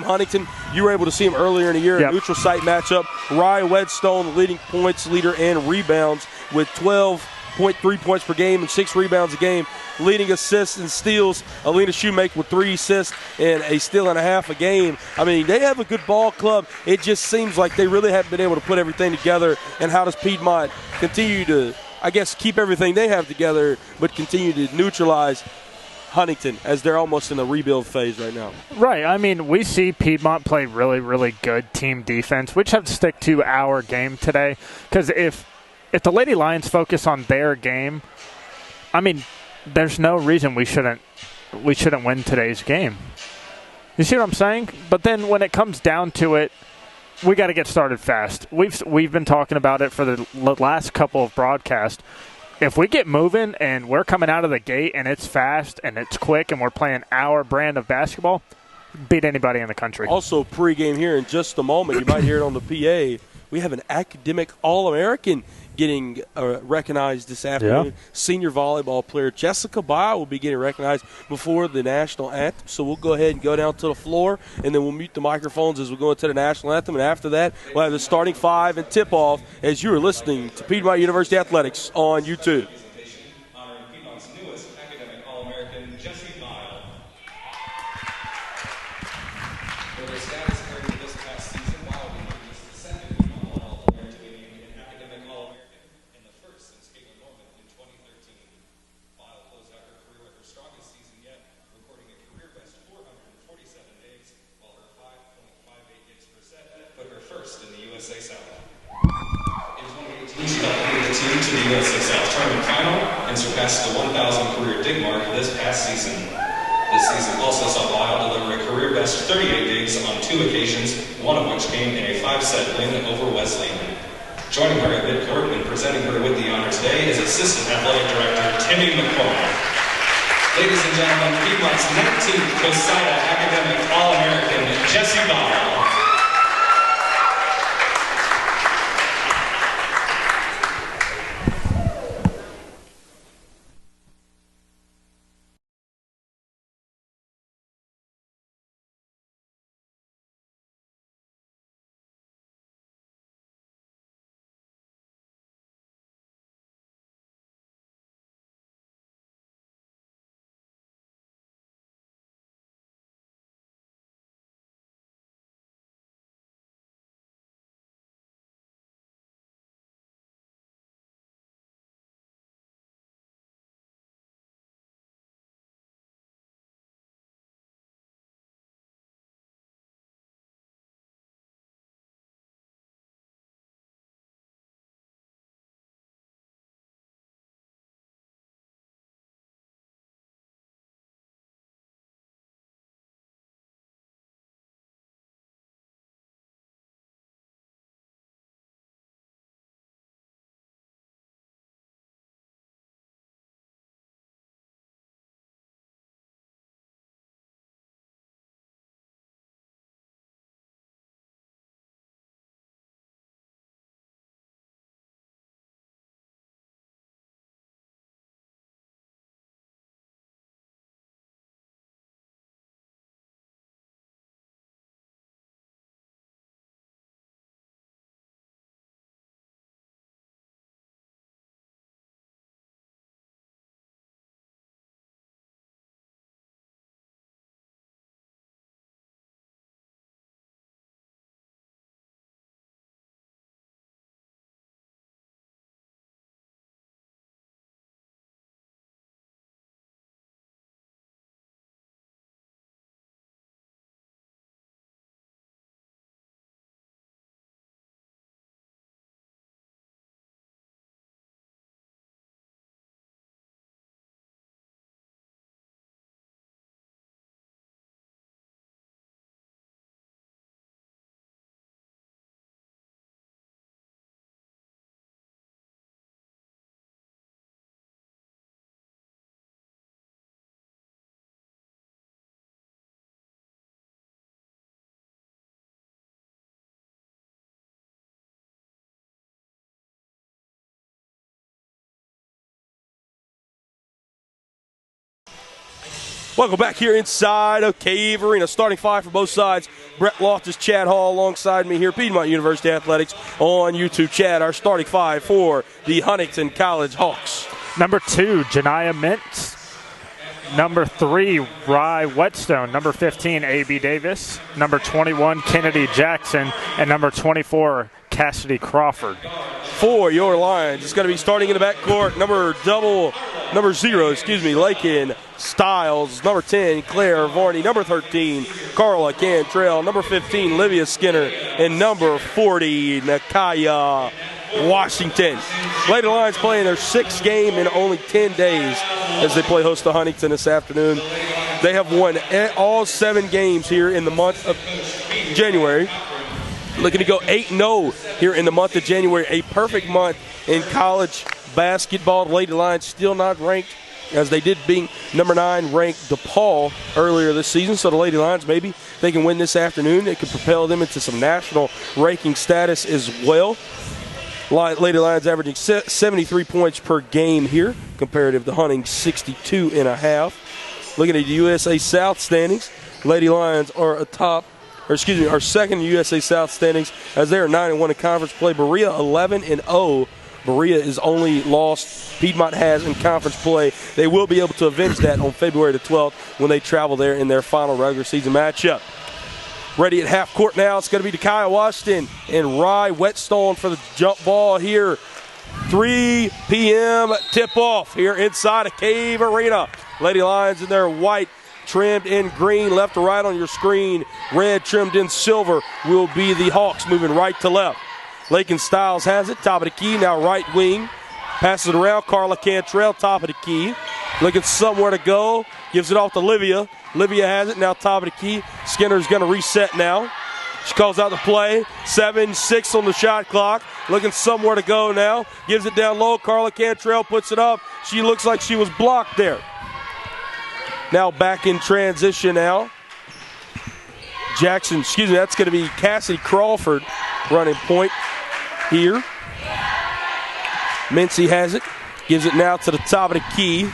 Huntingdon. You were able to see him earlier in the year, neutral site matchup. Ryan Wedstone, the leading points leader and rebounds with 12.3 points per game and 6 rebounds a game. Leading assists and steals, Alina Shoemaker with 3 assists and a steal and a half a game. I mean, they have a good ball club. It just seems like they really haven't been able to put everything together. And how does Piedmont continue to, I guess, keep everything they have together but continue to neutralize Huntingdon as they're almost in the rebuild phase right now? Right. I mean, we see Piedmont play really, really good team defense. We just have to stick to our game today because if the Lady Lions focus on their game, I mean, there's no reason we shouldn't win today's game. You see what I'm saying? But then when it comes down to it, we got to get started fast. We've been talking about it for the last couple of broadcasts. If we get moving and we're coming out of the gate and it's fast and it's quick and we're playing our brand of basketball, beat anybody in the country. Also, pregame here in just a moment, you might hear it on the PA. We have an academic All-American getting recognized this afternoon. Yeah. Senior volleyball player Jessica Byer will be getting recognized before the national anthem. So we'll go ahead and go down to the floor, and then we'll mute the microphones as we go into the national anthem. And after that, we'll have the starting 5 and tip-off as you are listening to Piedmont University Athletics on YouTube. Honoring Piedmont's newest academic All-American, Jessie Byer. For their status earned this past season, while being the second Piedmont All-American to be named an academic All-American and the first since Caitlin Norman in 2013. Byer closed out her career with her strongest season yet, recording a career-best 447 days, while her 5.58 gigs per set put her first in the USA South. In 2018, she helped lead the team to the USA South Tournament Final and surpassed the 1,000 career dig mark this past season. This season also saw Byer deliver a career-best 38 digs on 2 occasions, one of which came in a 5-set win over Wesleyan. Joining her at midcourt and presenting her with the honor today is Assistant Athletic Director Timmy McCormick. Ladies and gentlemen, Piedmont's 19th COSIDA Academic All-American, Jessie Byer. Welcome back here inside of Cave Arena. Starting five for both sides. Brett Loftus, Chad Hall alongside me here. Piedmont University Athletics on YouTube. Chad, our starting five for the Huntingdon College Hawks. Number 2, Janiyah Mintz. Number 3, Rye Whetstone. Number 15, A.B. Davis. Number 21, Kennedy Jackson. And number 24, Cassidy Crawford. For your Lions, it's going to be starting in the backcourt. Number 0, Lakin Styles. Number 10, Claire Varney. Number 13, Carla Cantrell. Number 15, Livia Skinner. And number 40, Nakaya Washington. Lady Lions playing their 6th game in only 10 days as they play host to Huntingdon this afternoon. They have won all 7 games here in the month of January. Looking to go 8-0 here in the month of January. A perfect month in college basketball. The Lady Lions still not ranked, as they did being number 9 ranked DePaul earlier this season. So the Lady Lions, maybe they can win this afternoon. It could propel them into some national ranking status as well. Lady Lions averaging 73 points per game here, comparative to Hunting 62.5. Looking at the USA South standings, Lady Lions are are second in USA South standings as they are 9-1 in conference play. Berea 11-0. Berea is only lost Piedmont has in conference play. They will be able to avenge that on February the 12th when they travel there in their final regular season matchup. Ready at half court now. It's going to be Nakaya Washington and Rye Whetstone for the jump ball here. 3 p.m. tip-off here inside of Cave Arena. Lady Lions in their white, trimmed in green, left to right on your screen. Red trimmed in silver will be the Hawks, moving right to left. Lakin Styles has it, top of the key, now right wing. Passes it around, Carla Cantrell, top of the key. Looking somewhere to go, gives it off to Livia. Livia has it, now top of the key. Skinner's going to reset now. She calls out the play. 7-6 on the shot clock. Looking somewhere to go now. Gives it down low. Carla Cantrell puts it up. She looks like she was blocked there. Now back in transition now. That's going to be Cassidy Crawford running point here. Mincy has it. Gives it now to the top of the key.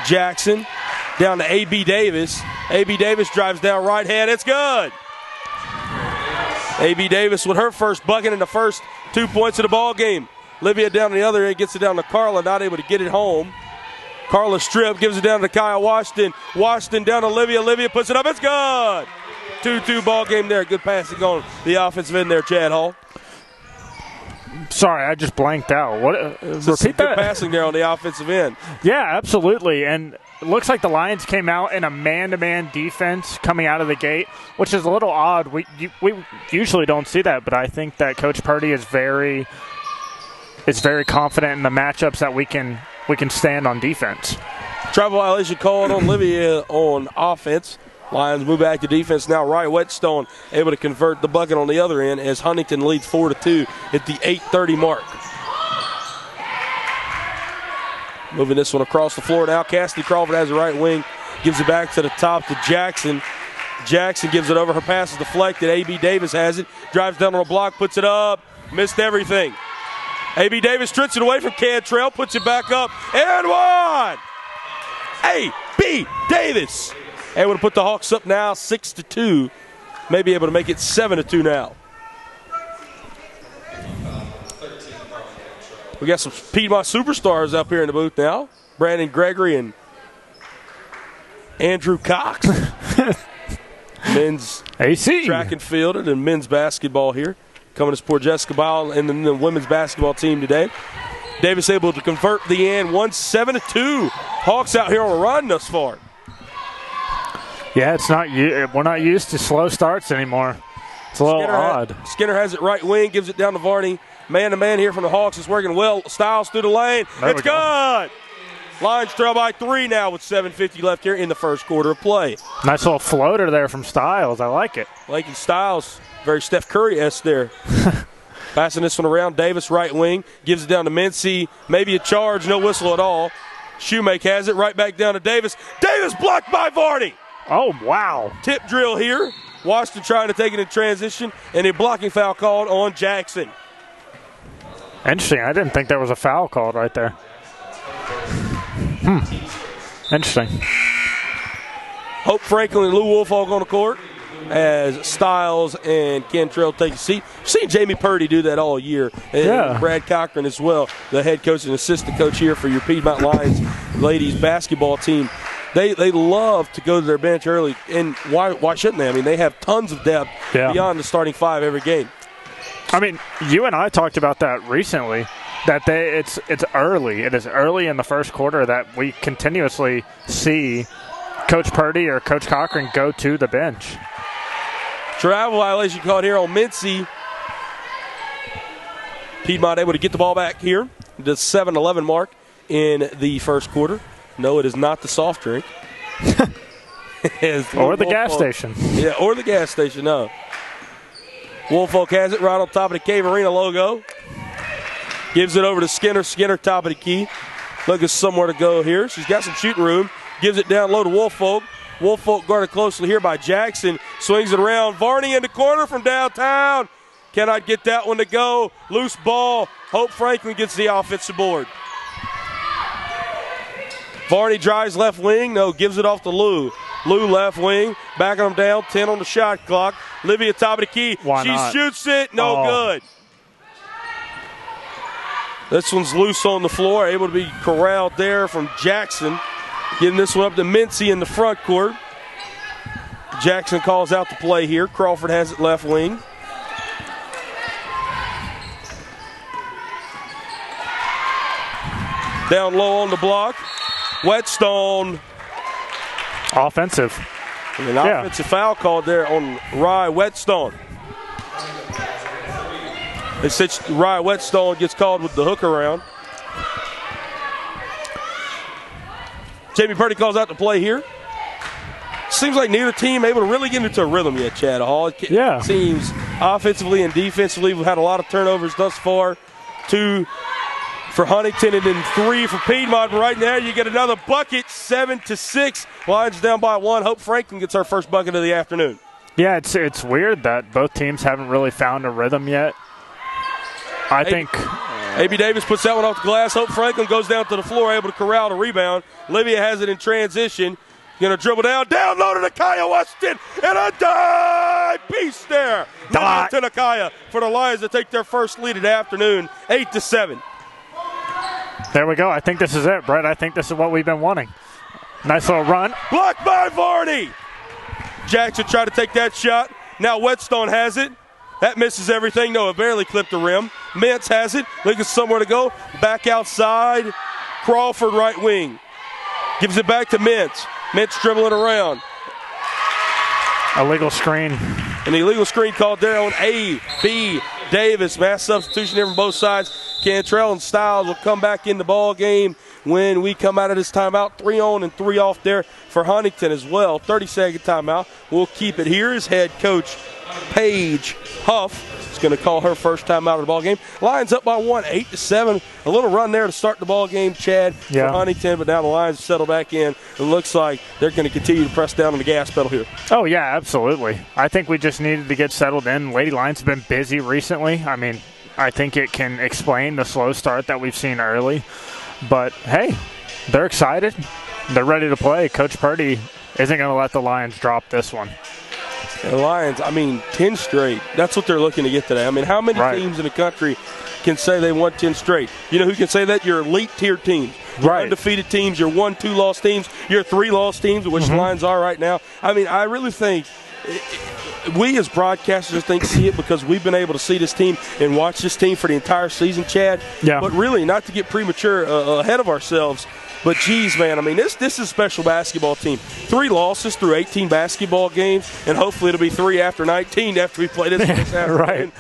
Jackson down to A.B. Davis. A.B. Davis drives down right hand. It's good. A.B. Davis with her first bucket in the first 2 points of the ball game. Livia down the other end gets it down to Carla, not able to get it home. Carla strip, gives it down to Kaya Washington. Washington down to Livia. Livia puts it up. It's good. 2-2 ball game there. Good passing on the offensive end there, Chad Hall. Sorry, I just blanked out. Repeat that. Good passing there on the offensive end. Yeah, absolutely. And it looks like the Lions came out in a man-to-man defense coming out of the gate, which is a little odd. We usually don't see that, but I think that Coach Purdy is very confident in the matchups that we can stand on defense. Travel violation called on Livia on offense. Lions move back to defense now. Rye Whetstone able to convert the bucket on the other end as Huntingdon leads 4-2 at the 8:30 mark. Moving this one across the floor now. Cassidy Crawford has the right wing. Gives it back to the top to Jackson. Jackson gives it over. Her pass is deflected. A.B. Davis has it. Drives down on a block. Puts it up. Missed everything. A.B. Davis strips it away from Cantrell. Puts it back up. And one! A.B. Davis able to put the Hawks up now 6-2. Maybe able to make it 7-2 now. We got some Piedmont superstars up here in the booth now. Brandon Gregory and Andrew Cox. Men's AC track and field and men's basketball here. Coming to support Jessica Bowell and the women's basketball team today. Davis able to convert the end 7-2. Hawks out here on a run thus far. Yeah, we're not used to slow starts anymore. It's a little odd. Skinner has it right wing, gives it down to Varney. Man-to-man here from the Hawks is working well. Styles through the lane. It's good. Lions trail by 3 now with 7:50 left here in the first quarter of play. Nice little floater there from Styles. I like it. Lakin Styles, very Steph Curry-esque there. Passing this one around. Davis right wing. Gives it down to Mincy. Maybe a charge. No whistle at all. Shoemake has it right back down to Davis. Davis blocked by Varney. Oh, wow. Tip drill here. Washington trying to take it in transition, and a blocking foul called on Jackson. Interesting. I didn't think there was a foul called right there. Interesting. Hope Franklin and Lou Wolfhog on the court as Stiles and Cantrell take a seat. I've seen Jamie Purdy do that all year, and Brad Cochran as well, the head coach and assistant coach here for your Piedmont Lions ladies basketball team. They love to go to their bench early, and why shouldn't they? I mean, they have tons of depth beyond the starting five every game. I mean, you and I talked about that recently, that it's early. It is early in the first quarter that we continuously see Coach Purdy or Coach Cochran go to the bench. Travel violation called here on Mincy. Piedmont able to get the ball back here. The 7-11 mark in the first quarter. No, it is not the soft drink. Or the gas station. Yeah, or the gas station, no. Wolfolk has it right on top of the Cave Arena logo. Gives it over to Skinner. Skinner, top of the key. Looking somewhere to go here. She's got some shooting room. Gives it down low to Wolfolk. Wolfolk guarded closely here by Jackson. Swings it around. Varney in the corner from downtown. Cannot get that one to go. Loose ball. Hope Franklin gets the offensive board. Varney drives left wing. No, gives it off to Lou. Lou left wing. Backing him down. 10 on the shot clock. Livia top of the key. She shoots it. No good. This one's loose on the floor. Able to be corralled there from Jackson. Getting this one up to Mincy in the front court. Jackson calls out the play here. Crawford has it left wing. Down low on the block. Whetstone. Offensive. And an offensive foul called there on Rye Whetstone. They said Rye Whetstone gets called with the hook around. Jamie Purdy calls out the play here. Seems like neither team able to really get into a rhythm yet, Chad Hall. It seems offensively and defensively we've had a lot of turnovers thus far. 2 for Huntingdon and then 3 for Piedmont. But right now you get another bucket, 7-6. Lions down by 1. Hope Franklin gets our first bucket of the afternoon. Yeah, it's weird that both teams haven't really found a rhythm yet. I think A.B. Davis puts that one off the glass. Hope Franklin goes down to the floor, able to corral the rebound. Livia has it in transition. Going to dribble down low to Nakaya Weston, and a dive piece there. Livia to Nakaya for the Lions to take their first lead of the afternoon, 8-7. There we go. I think this is it, Brett. I think this is what we've been wanting. Nice little run. Blocked by Varney. Jackson tried to take that shot. Now Whetstone has it. That misses everything. No, it barely clipped the rim. Mintz has it. Looking somewhere to go. Back outside. Crawford right wing. Gives it back to Mintz. Mintz dribbling around. Illegal screen. An illegal screen called there on A.B. Davis. Mass substitution here from both sides. Cantrell and Stiles will come back in the ball game when we come out of this timeout. 3 on and 3 off there for Huntingdon as well. 30-second timeout. We'll keep it here as head coach Paige Huff is going to call her first time out of the ball game. Lions up by 1, 8-7. A little run there to start the ball game, Chad, for Huntingdon, but now the Lions settle back in. It looks like they're going to continue to press down on the gas pedal here. Oh, yeah, absolutely. I think we just needed to get settled in. Lady Lions have been busy recently. I mean, I think it can explain the slow start that we've seen early. But, hey, they're excited. They're ready to play. Coach Purdy isn't going to let the Lions drop this one. The Lions, 10 straight. That's what they're looking to get today. I mean, how many teams in the country can say they won 10 straight? You know who can say that? Your elite tier teams. Your undefeated teams, your 1-2 loss teams, your 3 loss teams, which the Lions are right now. I mean, I really think we as broadcasters see it because we've been able to see this team and watch this team for the entire season, Chad. Yeah. But really, not to get premature ahead of ourselves, but geez, man, this is a special basketball team. 3 losses through 18 basketball games, and hopefully it'll be 3 after 19 after we play this afternoon.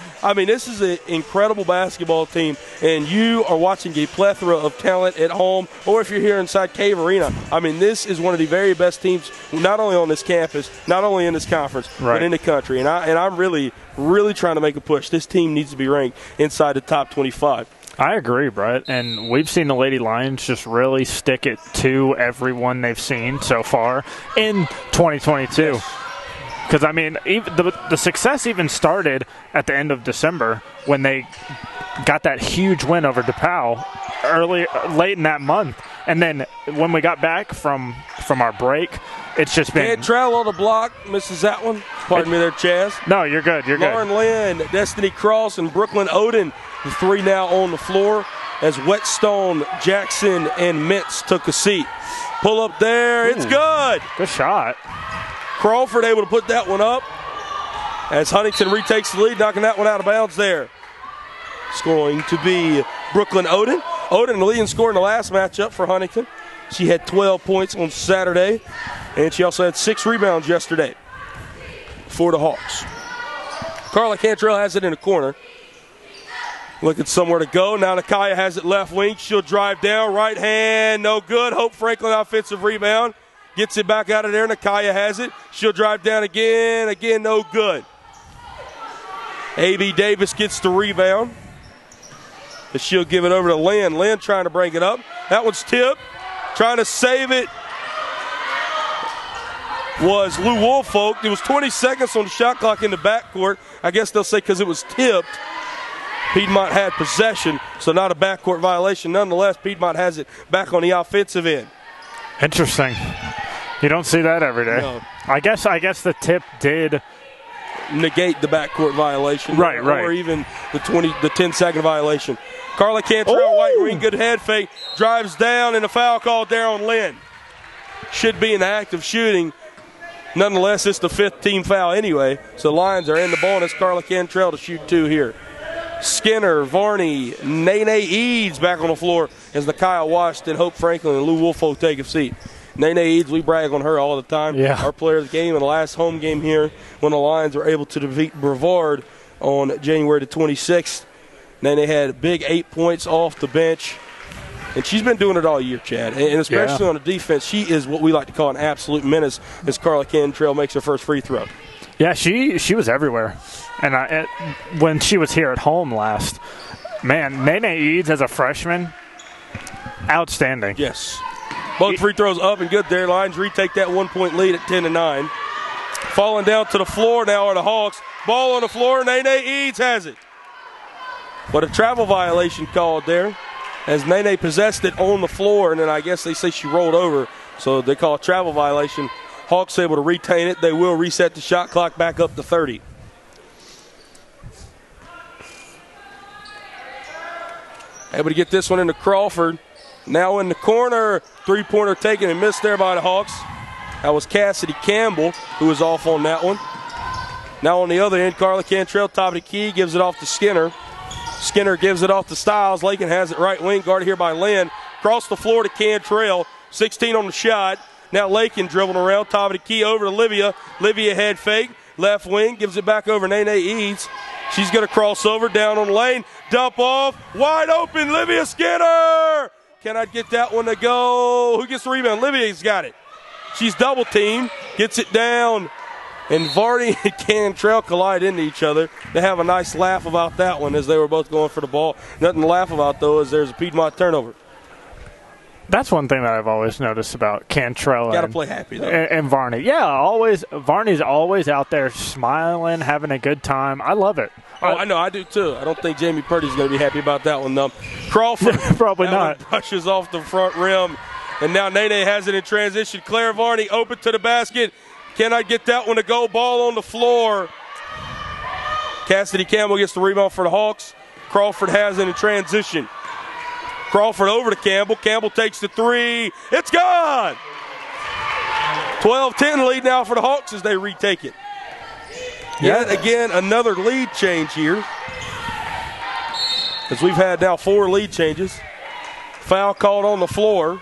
This is an incredible basketball team, and you are watching a plethora of talent at home, or if you're here inside Cave Arena. This is one of the very best teams, not only on this campus, not only in this conference, but in the country. And I'm really, really trying to make a push. This team needs to be ranked inside the top 25. I agree, Brett, and we've seen the Lady Lions just really stick it to everyone they've seen so far in 2022. Because, the success even started at the end of December when they got that huge win over DePauw late in that month. And then when we got back from our break, it's just been. Cantrell on the block, misses that one. Pardon me there, Chaz. No, you're good. You're Lauren good. Lynn, Destiny Cross, and Brooklyn Oden, the three now on the floor as Whetstone, Jackson, and Mintz took a seat. Pull up there. It's good. Good shot. Crawford able to put that one up as Huntingdon retakes the lead, knocking that one out of bounds there. It's going to be Brooklyn Oden. Oden, the leading scorer in the last matchup for Huntingdon. She had 12 points on Saturday, and she also had 6 rebounds yesterday for the Hawks. Carla Cantrell has it in the corner. Looking somewhere to go. Now Nakaya has it left wing. She'll drive down. Right hand, no good. Hope Franklin offensive rebound. Gets it back out of there. Nakaya has it. She'll drive down again. Again, no good. A.B. Davis gets the rebound. But she'll give it over to Lynn. Lynn trying to bring it up. That one's tipped. Trying to save it was Lou Woolfolk. There was 20 seconds on the shot clock in the backcourt. I guess they'll say because it was tipped, Piedmont had possession, so not a backcourt violation. Nonetheless, Piedmont has it back on the offensive end. Interesting. You don't see that every day. No. I guess the tip did negate the backcourt violation, right, or even the 10-second violation. Carla Cantrell, white wing, good head fake, drives down, and a foul called there on Lynn. Should be an act of shooting. Nonetheless, it's the 5th team foul anyway, so the Lions are in the ball, and it's Carla Cantrell to shoot 2 here. Skinner, Varney, Nene Eads back on the floor as Nakaya Washington, Hope Franklin, and Lou Woolfolk take a seat. Nene Eads, we brag on her all the time. Yeah. Our player of the game in the last home game here when the Lions were able to defeat Brevard on January the 26th. Nene had a big 8 points off the bench. And she's been doing it all year, Chad. And especially on the defense, she is what we like to call an absolute menace as Carla Cantrell makes her first free throw. Yeah, she was everywhere. And when she was here at home last, man, Nene Eads as a freshman, outstanding. Yes. Both free throws up and good there. Lions retake that 1-point lead at 10-9. Falling down to the floor now are the Hawks. Ball on the floor, Nene Eads has it. But a travel violation called there as Nene possessed it on the floor, and then I guess they say she rolled over, so they call a travel violation. Hawks able to retain it. They will reset the shot clock back up to 30. Able to get this one into Crawford. Now in the corner, three-pointer taken and missed there by the Hawks. That was Cassidy Campbell who was off on that one. Now on the other end, Carla Cantrell, top of the key, gives it off to Skinner. Skinner gives it off to Stiles. Lakin has it right wing, guarded here by Lynn. Across the floor to Cantrell, 16 on the shot. Now Lakin dribbling around, top of the key, over to Livia. Livia head fake, left wing, gives it back over Nene Eads. She's going to cross over, down on the lane, dump off, wide open, Livia Skinner! Can I get that one to go? Who gets the rebound? Livia's got it. She's double teamed, gets it down, and Varney and Cantrell collide into each other. They have a nice laugh about that one as they were both going for the ball. Nothing to laugh about, though, is there's a Piedmont turnover. That's one thing that I've always noticed about Cantrell Got to play happy, though. And Varney. Yeah, always. Varney's always out there smiling, having a good time. I love it. Oh, I know, I do too. I don't think Jamie Purdy's going to be happy about that one, though. Crawford probably not. Brushes off the front rim, and now Nene has it in transition. Claire Varney open to the basket. Cannot get that one to go. Ball on the floor. Cassidy Campbell gets the rebound for the Hawks. Crawford has it in transition. Crawford over to Campbell. Campbell takes the three. It's gone! 12-10 lead now for the Hawks as they retake it. Yet again, another lead change here. As we've had now 4 lead changes. Foul called on the floor.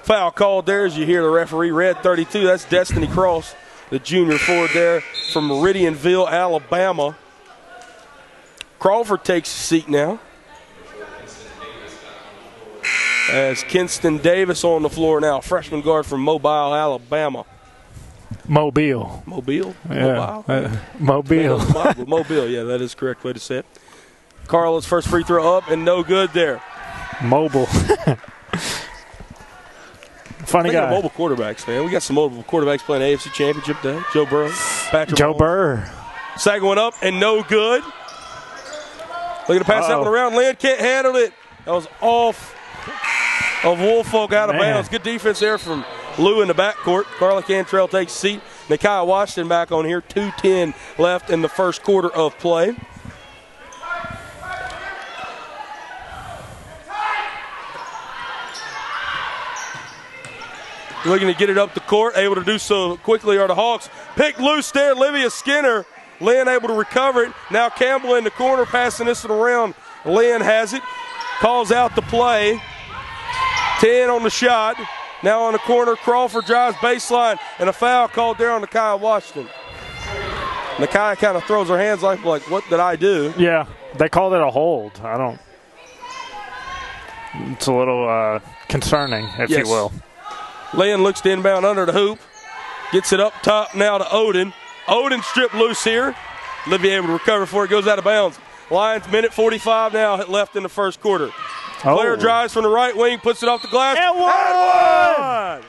Foul called there as you hear the referee, red 32. That's Destiny Cross, the junior forward there from Meridianville, Alabama. Crawford takes a seat now. As Kinston Davis on the floor now, freshman guard from Mobile, Alabama. Mobile. Yeah. Mobile. Mobile, yeah, that is the correct way to say it. Carla's first free throw up and no good there. Mobile. Funny guy. Mobile quarterbacks, man. We got some mobile quarterbacks playing AFC Championship Day. Joe Burrow, Patrick Joe Mahomes. Burr. Second one up and no good. Looking to pass that one around. Lynn can't handle it. That was off of Woolfolk out of bounds. Good defense there from Lou in the backcourt. Carla Cantrell takes a seat. Nakia Washington back on here. 2:10 left in the first quarter of play. Looking to get it up the court. Able to do so quickly are the Hawks. Picked loose there. Olivia Skinner. Lynn able to recover it. Now Campbell in the corner passing this one around. Lynn has it. Calls out the play. 10 on the shot. Now on the corner, Crawford drives baseline, and a foul called there on Nakia Washington. Nakia kind of throws her hands like, what did I do? Yeah, they called it a hold. It's a little concerning, if you will. Lynn looks to inbound under the hoop. Gets it up top now to Odin. Odin stripped loose here. Olivia able to recover for it, goes out of bounds. Lions minute 45 now left in the first quarter. Claire drives from the right wing, puts it off the glass. And one!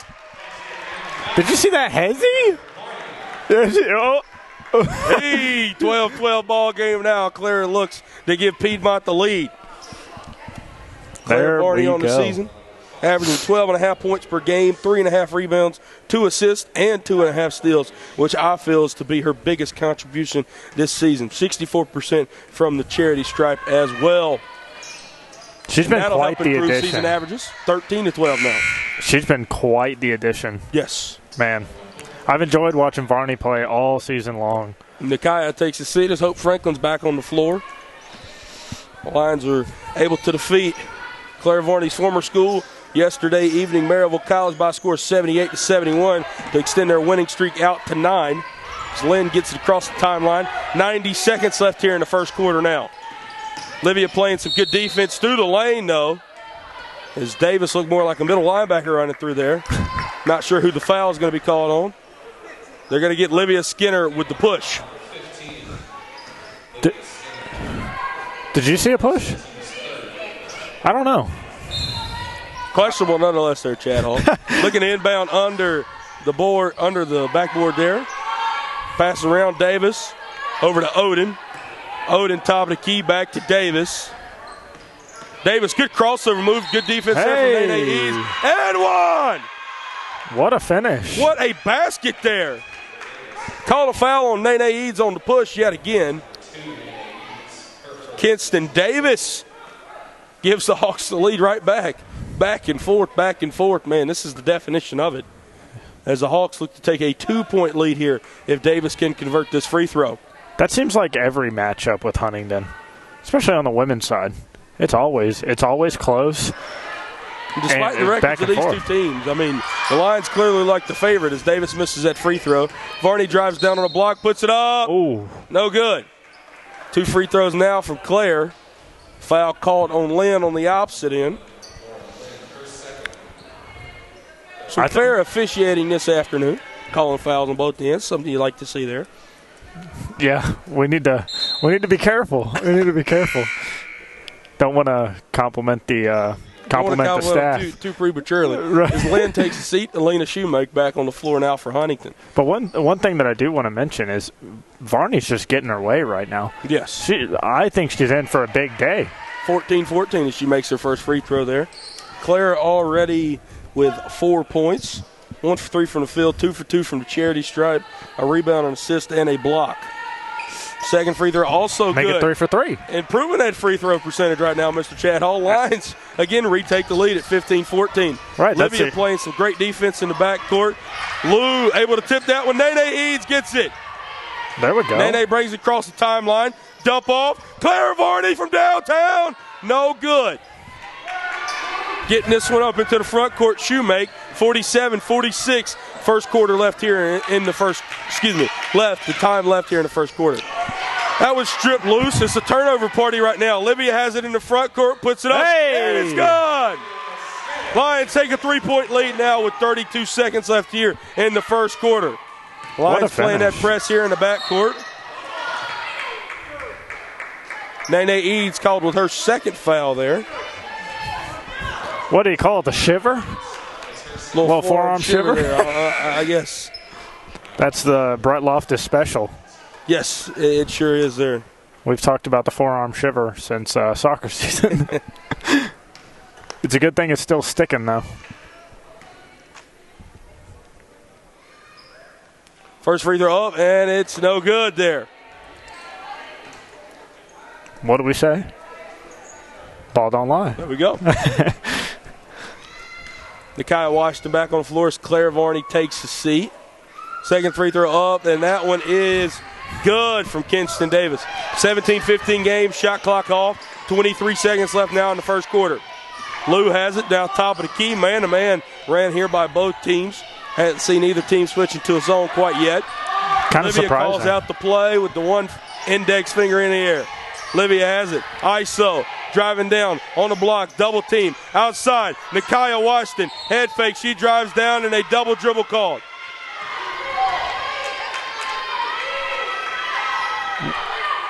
Did you see that hezzy? Hey, 12-12 ball game now. Claire looks to give Piedmont the lead. Claire Varney on the season, averaging 12.5 points per game, 3.5 rebounds, 2 assists, and 2.5 steals, which I feel is to be her biggest contribution this season. 64% from the charity stripe as well. She's been quite the addition. Season averages 13-12 now. She's been quite the addition. Yes. Man, I've enjoyed watching Varney play all season long. Nakia takes a seat as Hope Franklin's back on the floor. The Lions were able to defeat Claire Varney's former school yesterday evening, Maryville College, by a score of 78-71 to extend their winning streak out to 9. As Lynn gets it across the timeline. 90 seconds left here in the first quarter now. Olivia playing some good defense through the lane, though, as Davis looked more like a middle linebacker running through there. Not sure who the foul is going to be called on. They're going to get Olivia Skinner with the push. Did you see a push? I don't know. Questionable nonetheless there, Chad Hall. Looking to inbound under the backboard there. Pass around Davis over to Odin. Odin top of the key, back to Davis. Davis, good crossover move, good defense there from Nene Eads. And one! What a finish. What a basket there. Call a foul on Nene Eads on the push yet again. Kinston Davis gives the Hawks the lead right back. Back and forth, back and forth. Man, this is the definition of it. As the Hawks look to take a 2-point lead here if Davis can convert this free throw. That seems like every matchup with Huntingdon, especially on the women's side. It's always close. Despite the records of these two teams, I mean, the Lions clearly like the favorite as Davis misses that free throw. Varney drives down on a block, puts it up. Ooh. No good. 2 free throws now from Claire. Foul called on Lynn on the opposite end. So fair officiating this afternoon, calling fouls on both ends, something you like to see there. Yeah, we need to be careful. We need to be careful. Don't want to compliment the staff too prematurely. Right. As Lynn takes a seat, Alina Shoemake back on the floor now for Huntingdon. But one thing that I do want to mention is Varney's just getting her way right now. Yes. I think she's in for a big day. 14-14 as she makes her first free throw there. Claire already with 4 points. 1 for 3 from the field, 2 for 2 from the charity stripe, a rebound, an assist, and a block. Second free throw also Make good. it 3 for 3. Improving that free throw percentage right now, Mr. Chad Hall. Lions, again, retake the lead at 15-14. Right, Olivia playing some great defense in the backcourt. Lou able to tip that one. Nene Eads gets it. There we go. Nene brings it across the timeline. Dump off. Claire Varney from downtown. No good. Getting this one up into the front court. Shoemake, 47-46. First quarter left here in the first, the time left here in the first quarter. That was stripped loose. It's a turnover party right now. Olivia has it in the front court, puts it up, and it's gone. Lions take a 3-point lead now with 32 seconds left here in the first quarter. Lions playing that press here in the backcourt. Nene Eads called with her second foul there. What do you call it, the shiver? Little forearm shiver? I guess. That's the Brett Loftus special. Yes, it sure is there. We've talked about the forearm shiver since soccer season. It's a good thing it's still sticking, though. First free throw up, and it's no good there. What do we say? Ball don't lie. There we go. Nakia Washington back on the floor as Claire Varney takes a seat. Second free throw up, and that one is good from Kinston Davis. 17-15 game, shot clock off. 23 seconds left now in the first quarter. Lou has it down top of the key. Man-to-man ran here by both teams. Hadn't seen either team switching to a zone quite yet. Kind of surprising. Calls out the play with the one index finger in the air. Livia has it. ISO. Driving down on the block. Double team. Outside. Nakia Washington. Head fake. She drives down and a double dribble called.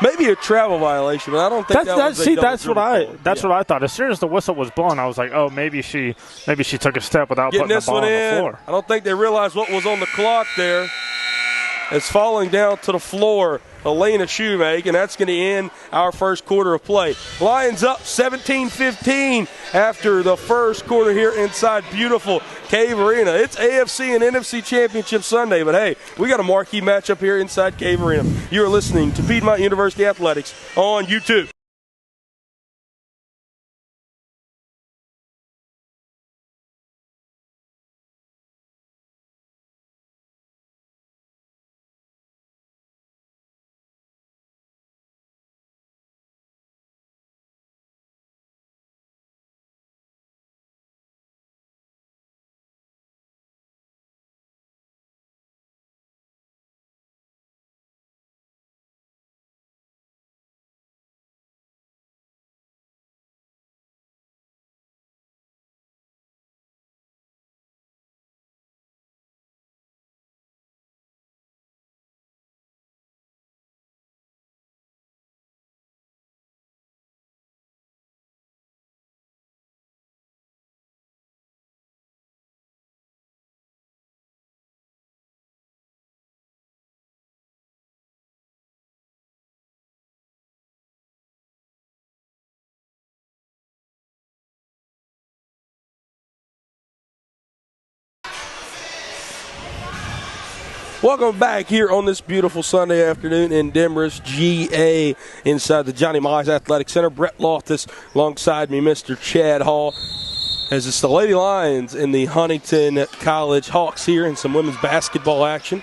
Maybe a travel violation, but I don't think that's what I thought. As soon as the whistle was blown, I was like, oh, maybe she took a step without putting the ball on the floor. I don't think they realized what was on the clock there. It's falling down to the floor. Elena Shoemake, and that's going to end our first quarter of play. Lions up 17-15 after the first quarter here inside beautiful Cave Arena. It's AFC and NFC Championship Sunday, but hey, we got a marquee matchup here inside Cave Arena. You are listening to Piedmont University Athletics on YouTube. Welcome back here on this beautiful Sunday afternoon in Demorest, GA, inside the Johnny Mize Athletic Center. Brett Loftus alongside me, Mr. Chad Hall. As it's the Lady Lions in the Huntingdon College Hawks here in some women's basketball action.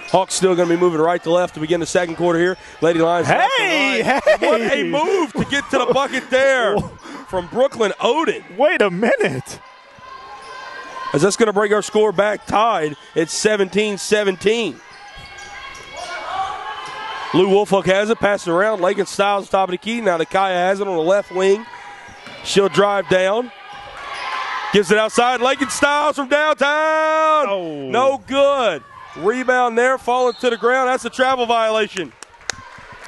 Hawks still going to be moving right to left to begin the second quarter here. Lady Lions. Hey! What a move to get to the bucket there from Brooklyn Oden. Wait a minute. As that's going to bring our score back tied. It's 17-17. Lou Wolfhook has it, passing around. Lakin Styles top of the key. Now Nakia has it on the left wing. She'll drive down. Gives it outside. Lakin Styles from downtown. Oh. No good. Rebound there, falling to the ground. That's a travel violation.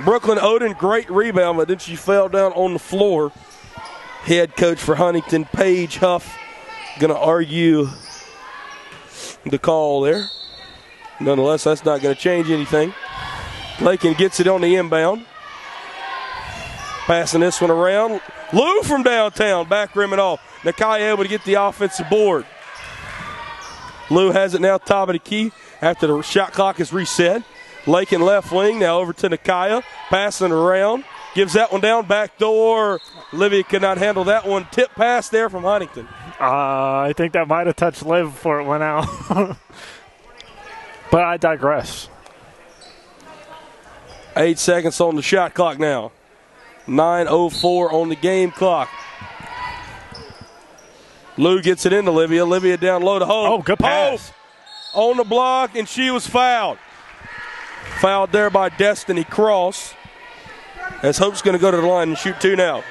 Brooklyn Oden, great rebound, but then she fell down on the floor. Head coach for Huntingdon, Paige Huff, going to argue the call there. Nonetheless, that's not going to change anything. Lakin gets it on the inbound. Passing this one around. Lou from downtown, back rim it off. Nakia able to get the offensive board. Lou has it now top of the key after the shot clock is reset. Lakin left wing, now over to Nakia. Passing around. Gives that one down, back door. Livia could not handle that one. Tip pass there from Huntingdon. I think that might have touched Liv before it went out. But I digress. 8 seconds on the shot clock now. 9:04 on the game clock. Lou gets it into Livia. Livia down low to Hope. Oh, good pass. Hope on the block, and she was fouled. Fouled there by Destiny Cross. As Hope's going to go to the line and shoot two now.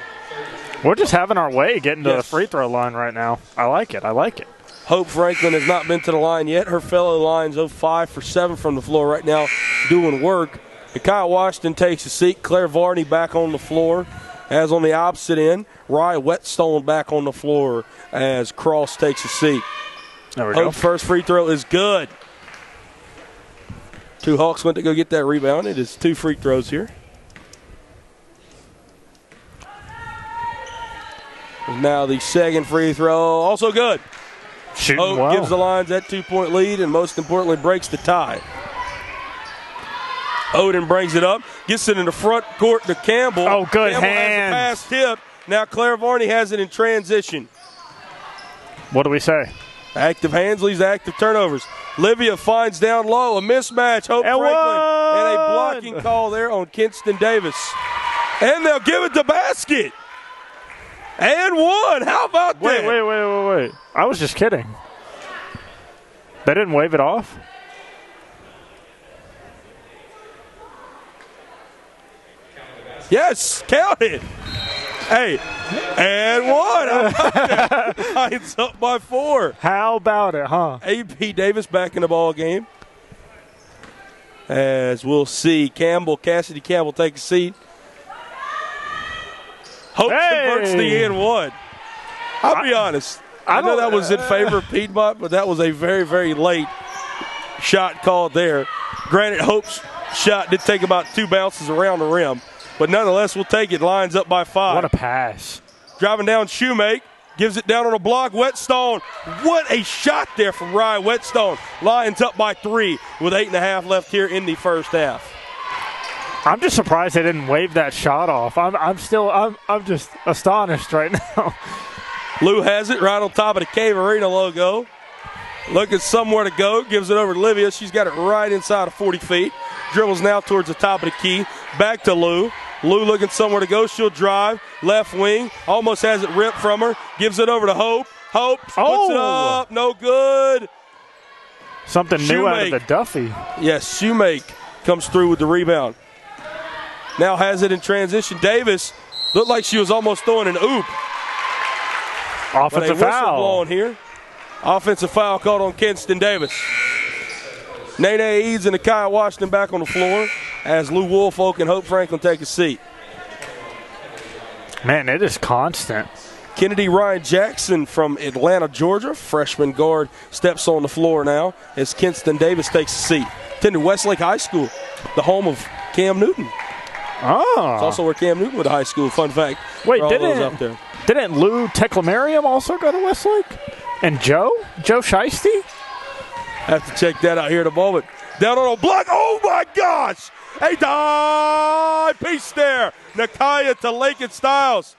We're just having our way getting to the free throw line right now. I like it. Hope Franklin has not been to the line yet. Her fellow Lions 5 for 7 from the floor right now doing work. Nakia Washington takes a seat. Claire Varney back on the floor. As on the opposite end, Rye Whetstone back on the floor as Cross takes a seat. There we go. Hope's first free throw is good. Two Hawks went to go get that rebound. It is 2 free throws here. Now the second free throw, also good. Shooting Hope well. gives the Lions that 2-point lead and most importantly breaks the tie. Odin brings it up, gets it in the front court to Campbell. Oh, good Campbell hands. has a pass tip. Now Claire Varney has it in transition. What do we say? Active hands leads to active turnovers. Livia finds down low, a mismatch. Hope And Franklin, one. and a blocking call there on Kinston Davis. And they'll give it to basket. And one. How about that? Wait. I was just kidding. They didn't wave it off? Yes, count it. Hey, and one. Lions up by 4. How about it, huh? AP Davis back in the ball game. As we'll see Cassidy Campbell take a seat. Hope converts the and one. I'll be honest. I know that was in favor of Piedmont, but that was a very, very late shot called there. Granted, Hope's shot did take about 2 bounces around the rim, but nonetheless, we'll take it. Lions up by 5. What a pass. Driving down Shoemake, gives it down on a block. Whetstone, what a shot there from Ryan Whetstone. Lions up by 3 with 8.5 left here in the first half. I'm just surprised they didn't wave that shot off. I'm just astonished right now. Lou has it right on top of the Cave Arena logo. Looking somewhere to go. Gives it over to Livia. She's got it right inside of 40 feet. Dribbles now towards the top of the key. Back to Lou. Lou looking somewhere to go. She'll drive. Left wing. Almost has it ripped from her. Gives it over to Hope. Hope puts it up. No good. Something new out of the Duffy. Yes, Shoemake comes through with the rebound. Now has it in transition. Davis looked like she was almost throwing an oop. Offensive foul. Blowing here. Offensive foul called on Kinston Davis. Nene Eads and Nakia Washington back on the floor as Lou Woolfolk and Hope Franklin take a seat. Man, it is constant. Kennedy Ryan Jackson from Atlanta, Georgia, freshman guard, steps on the floor now as Kinston Davis takes a seat. Attended Westlake High School, the home of Cam Newton. Oh. It's also where Cam Newton went to high school. Fun fact. Wait, for all those out there. Didn't Lou Teclamarium also go to Westlake? And Joe Shiesty? Have to check that out here in a moment. Down on a block. Oh, my gosh. A dive piece there. Nakia to Lakin Styles.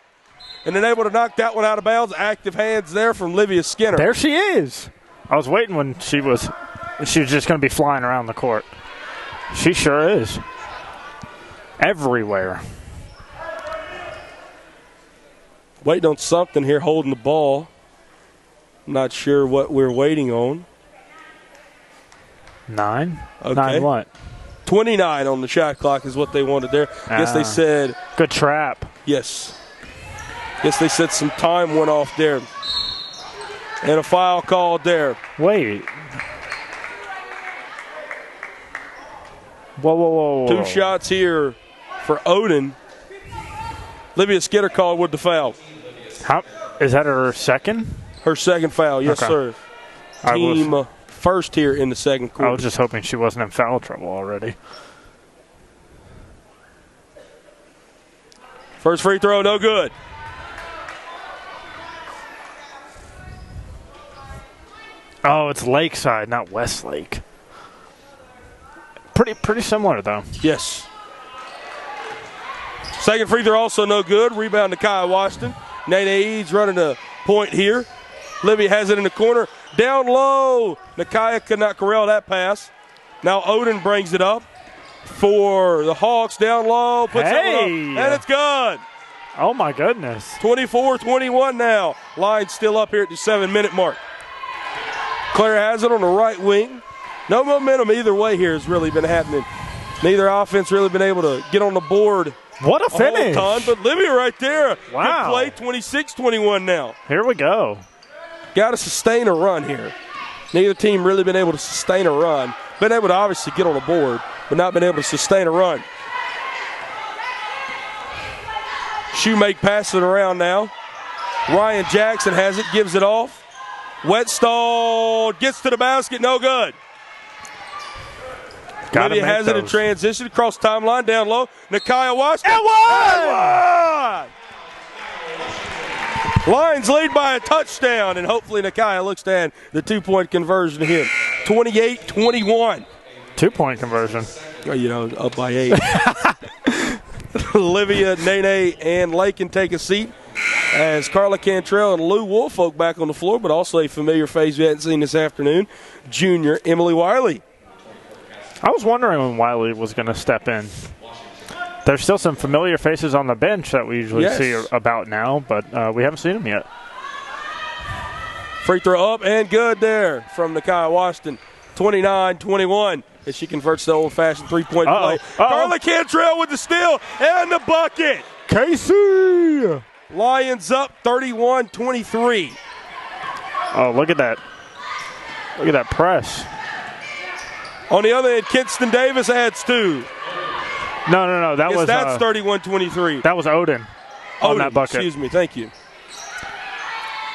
And then able to knock that one out of bounds. Active hands there from Livia Skinner. There she is. I was waiting when she was just going to be flying around the court. She sure is. Everywhere. Waiting on something here, holding the ball. Not sure what we're waiting on. 9? Okay. 9 what? 29 on the shot clock is what they wanted there. Guess they said. Good trap. Yes. Guess they said some time went off there. And a foul called there. Wait. Whoa. 2 shots here for Odin. Livia Skinner called with the foul. How is that her second? Her second foul, yes, Okay. sir. Team first here in the second quarter. I was just hoping she wasn't in foul trouble already. First free throw, no good. Oh, it's Lakeside, not Westlake. Pretty similar, though. Yes. Second free throw also no good. Rebound to Nakia Washington. Nene Eads running a point here. Livia has it in the corner. Down low. Nakia could not corral that pass. Now Odin brings it up for the Hawks. Down low. Puts it up. And it's good. Oh, my goodness. 24-21 now. Line still up here at the 7-minute mark. Claire has it on the right wing. No momentum either way here has really been happening. Neither offense really been able to get on the board. What a finish. Ton, but Livia right there. Wow. Good play, 26-21 now. Here we go. Got to sustain a run here. Neither team really been able to sustain a run. Been able to obviously get on the board, but not been able to sustain a run. Shoemake passes it around now. Ryan Jackson has it, gives it off. Whetstone gets to the basket, no good. Livia has it in transition across the timeline, down low. Nakia Washington. And one! Lions lead by a touchdown, and hopefully Nakia looks to add the 2-point conversion here. 28-21. 2-point conversion. Up by 8. Olivia, Nene, and Lakin take a seat as Carla Cantrell and Lou Woolfolk back on the floor, but also a familiar face we hadn't seen this afternoon, junior Emily Wiley. I was wondering when Wiley was going to step in. There's still some familiar faces on the bench that we usually see about now, but we haven't seen them yet. Free throw up and good there from Nakia Washington. 29-21 as she converts the old-fashioned three-point play. Carla Cantrell with the steal and the bucket. Casey! Lions up 31-23. Oh, look at that. Look at that press. On the other end, Kinston Davis adds 2. No. That's 31-23. That was Odin on that bucket. Excuse me. Thank you.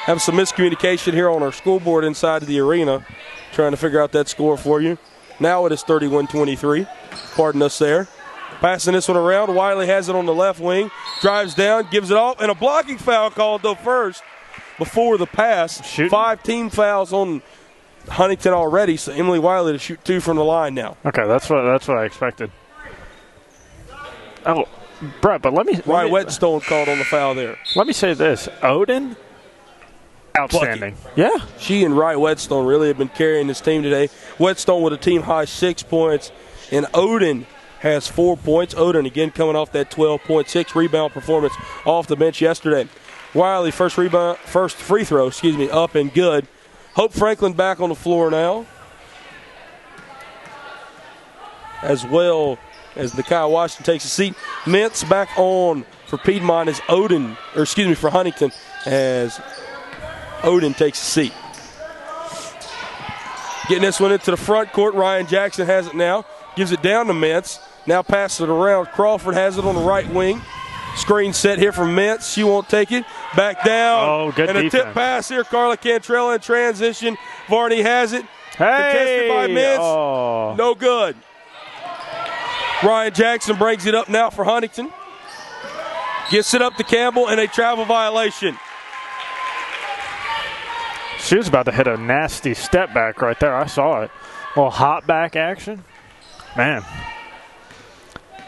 Have some miscommunication here on our school board inside of the arena, trying to figure out that score for you. Now it is 31-23. Pardon us there. Passing this one around. Wiley has it on the left wing. Drives down, gives it off, and a blocking foul called though first before the pass. Shooting. 5 team fouls on Huntingdon already, so Emily Wiley to shoot 2 from the line now. Okay, that's what I expected. Oh, Brett, but let me Whetstone called on the foul there. Let me say this. Odin, outstanding. Bucket. Yeah. She and Wright Whetstone really have been carrying this team today. Whetstone with a team-high 6 points, and Odin has 4 points. Odin, again, coming off that 12.6 rebound performance off the bench yesterday. Wiley, first free throw, up and good. Hope Franklin back on the floor now, as well as Nakia Washington takes a seat. Mintz back on for Piedmont as for Huntingdon as Odin takes a seat. Getting this one into the front court. Ryan Jackson has it now. Gives it down to Mintz. Now passes it around. Crawford has it on the right wing. Screen set here from Mintz. She won't take it. Back down. Oh, good and defense. A tip pass here. Carla Cantrell in transition. Varney has it. Hey! Contested by Mintz. Oh. No good. Ryan Jackson brings it up now for Huntingdon. Gets it up to Campbell, and a travel violation. She was about to hit a nasty step back right there. I saw it. A little hot back action. Man.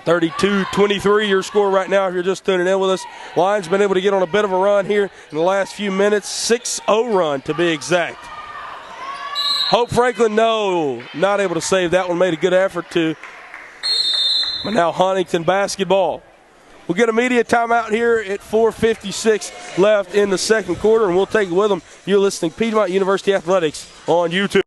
32-23 your score right now if you're just tuning in with us. Lions been able to get on a bit of a run here in the last few minutes. 6-0 run to be exact. Hope Franklin, no, not able to save that one. Made a good effort to. But now Huntingdon basketball. We'll get a media timeout here at 4:56 left in the second quarter, and we'll take it with them. You're listening to Piedmont University Athletics on YouTube.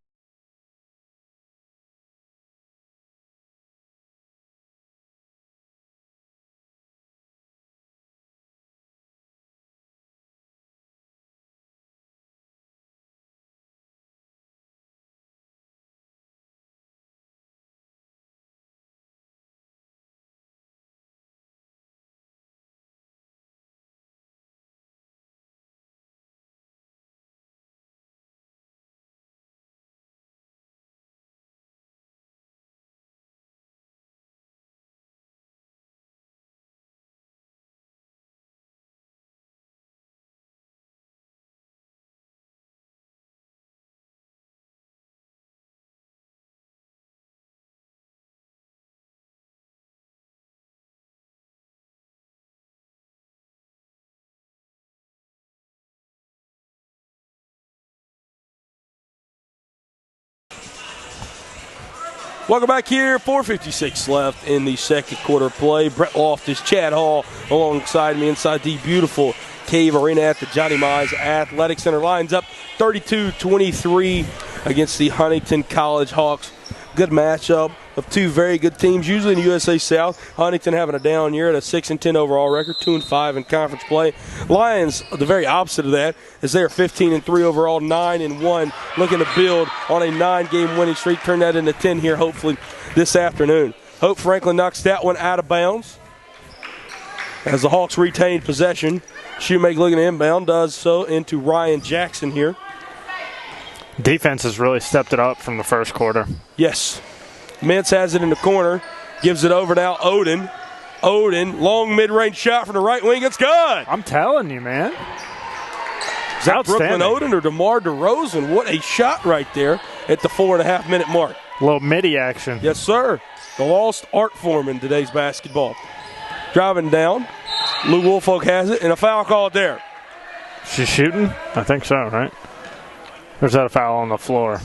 Welcome back here. 4:56 left in the second quarter play. Brett Loftus, Chad Hall alongside me inside the beautiful Cave Arena at the Johnny Mize Athletic Center. Lines up 32-23 against the Huntingdon College Hawks. Good matchup of two very good teams, usually in the USA South. Huntingdon having a down year at a 6-10 overall record, 2-5 in conference play. Lions, the very opposite of that, as they are 15-3 overall, 9-1, looking to build on a 9-game winning streak. Turn that into 10 here, hopefully, this afternoon. Hope Franklin knocks that one out of bounds as the Hawks retain possession. Shoemake looking to inbound, does so into Ryan Jackson here. Defense has really stepped it up from the first quarter. Yes. Mintz has it in the corner. Gives it over now Odin. Odin, long mid-range shot from the right wing. It's good. I'm telling you, man. Is that Brooklyn Oden or DeMar DeRozan? What a shot right there at the 4.5-minute mark. A little midi action. Yes, sir. The lost art form in today's basketball. Driving down. Lou Woolfolk has it, and a foul called there. She's shooting? I think so, right? Or is that a foul on the floor?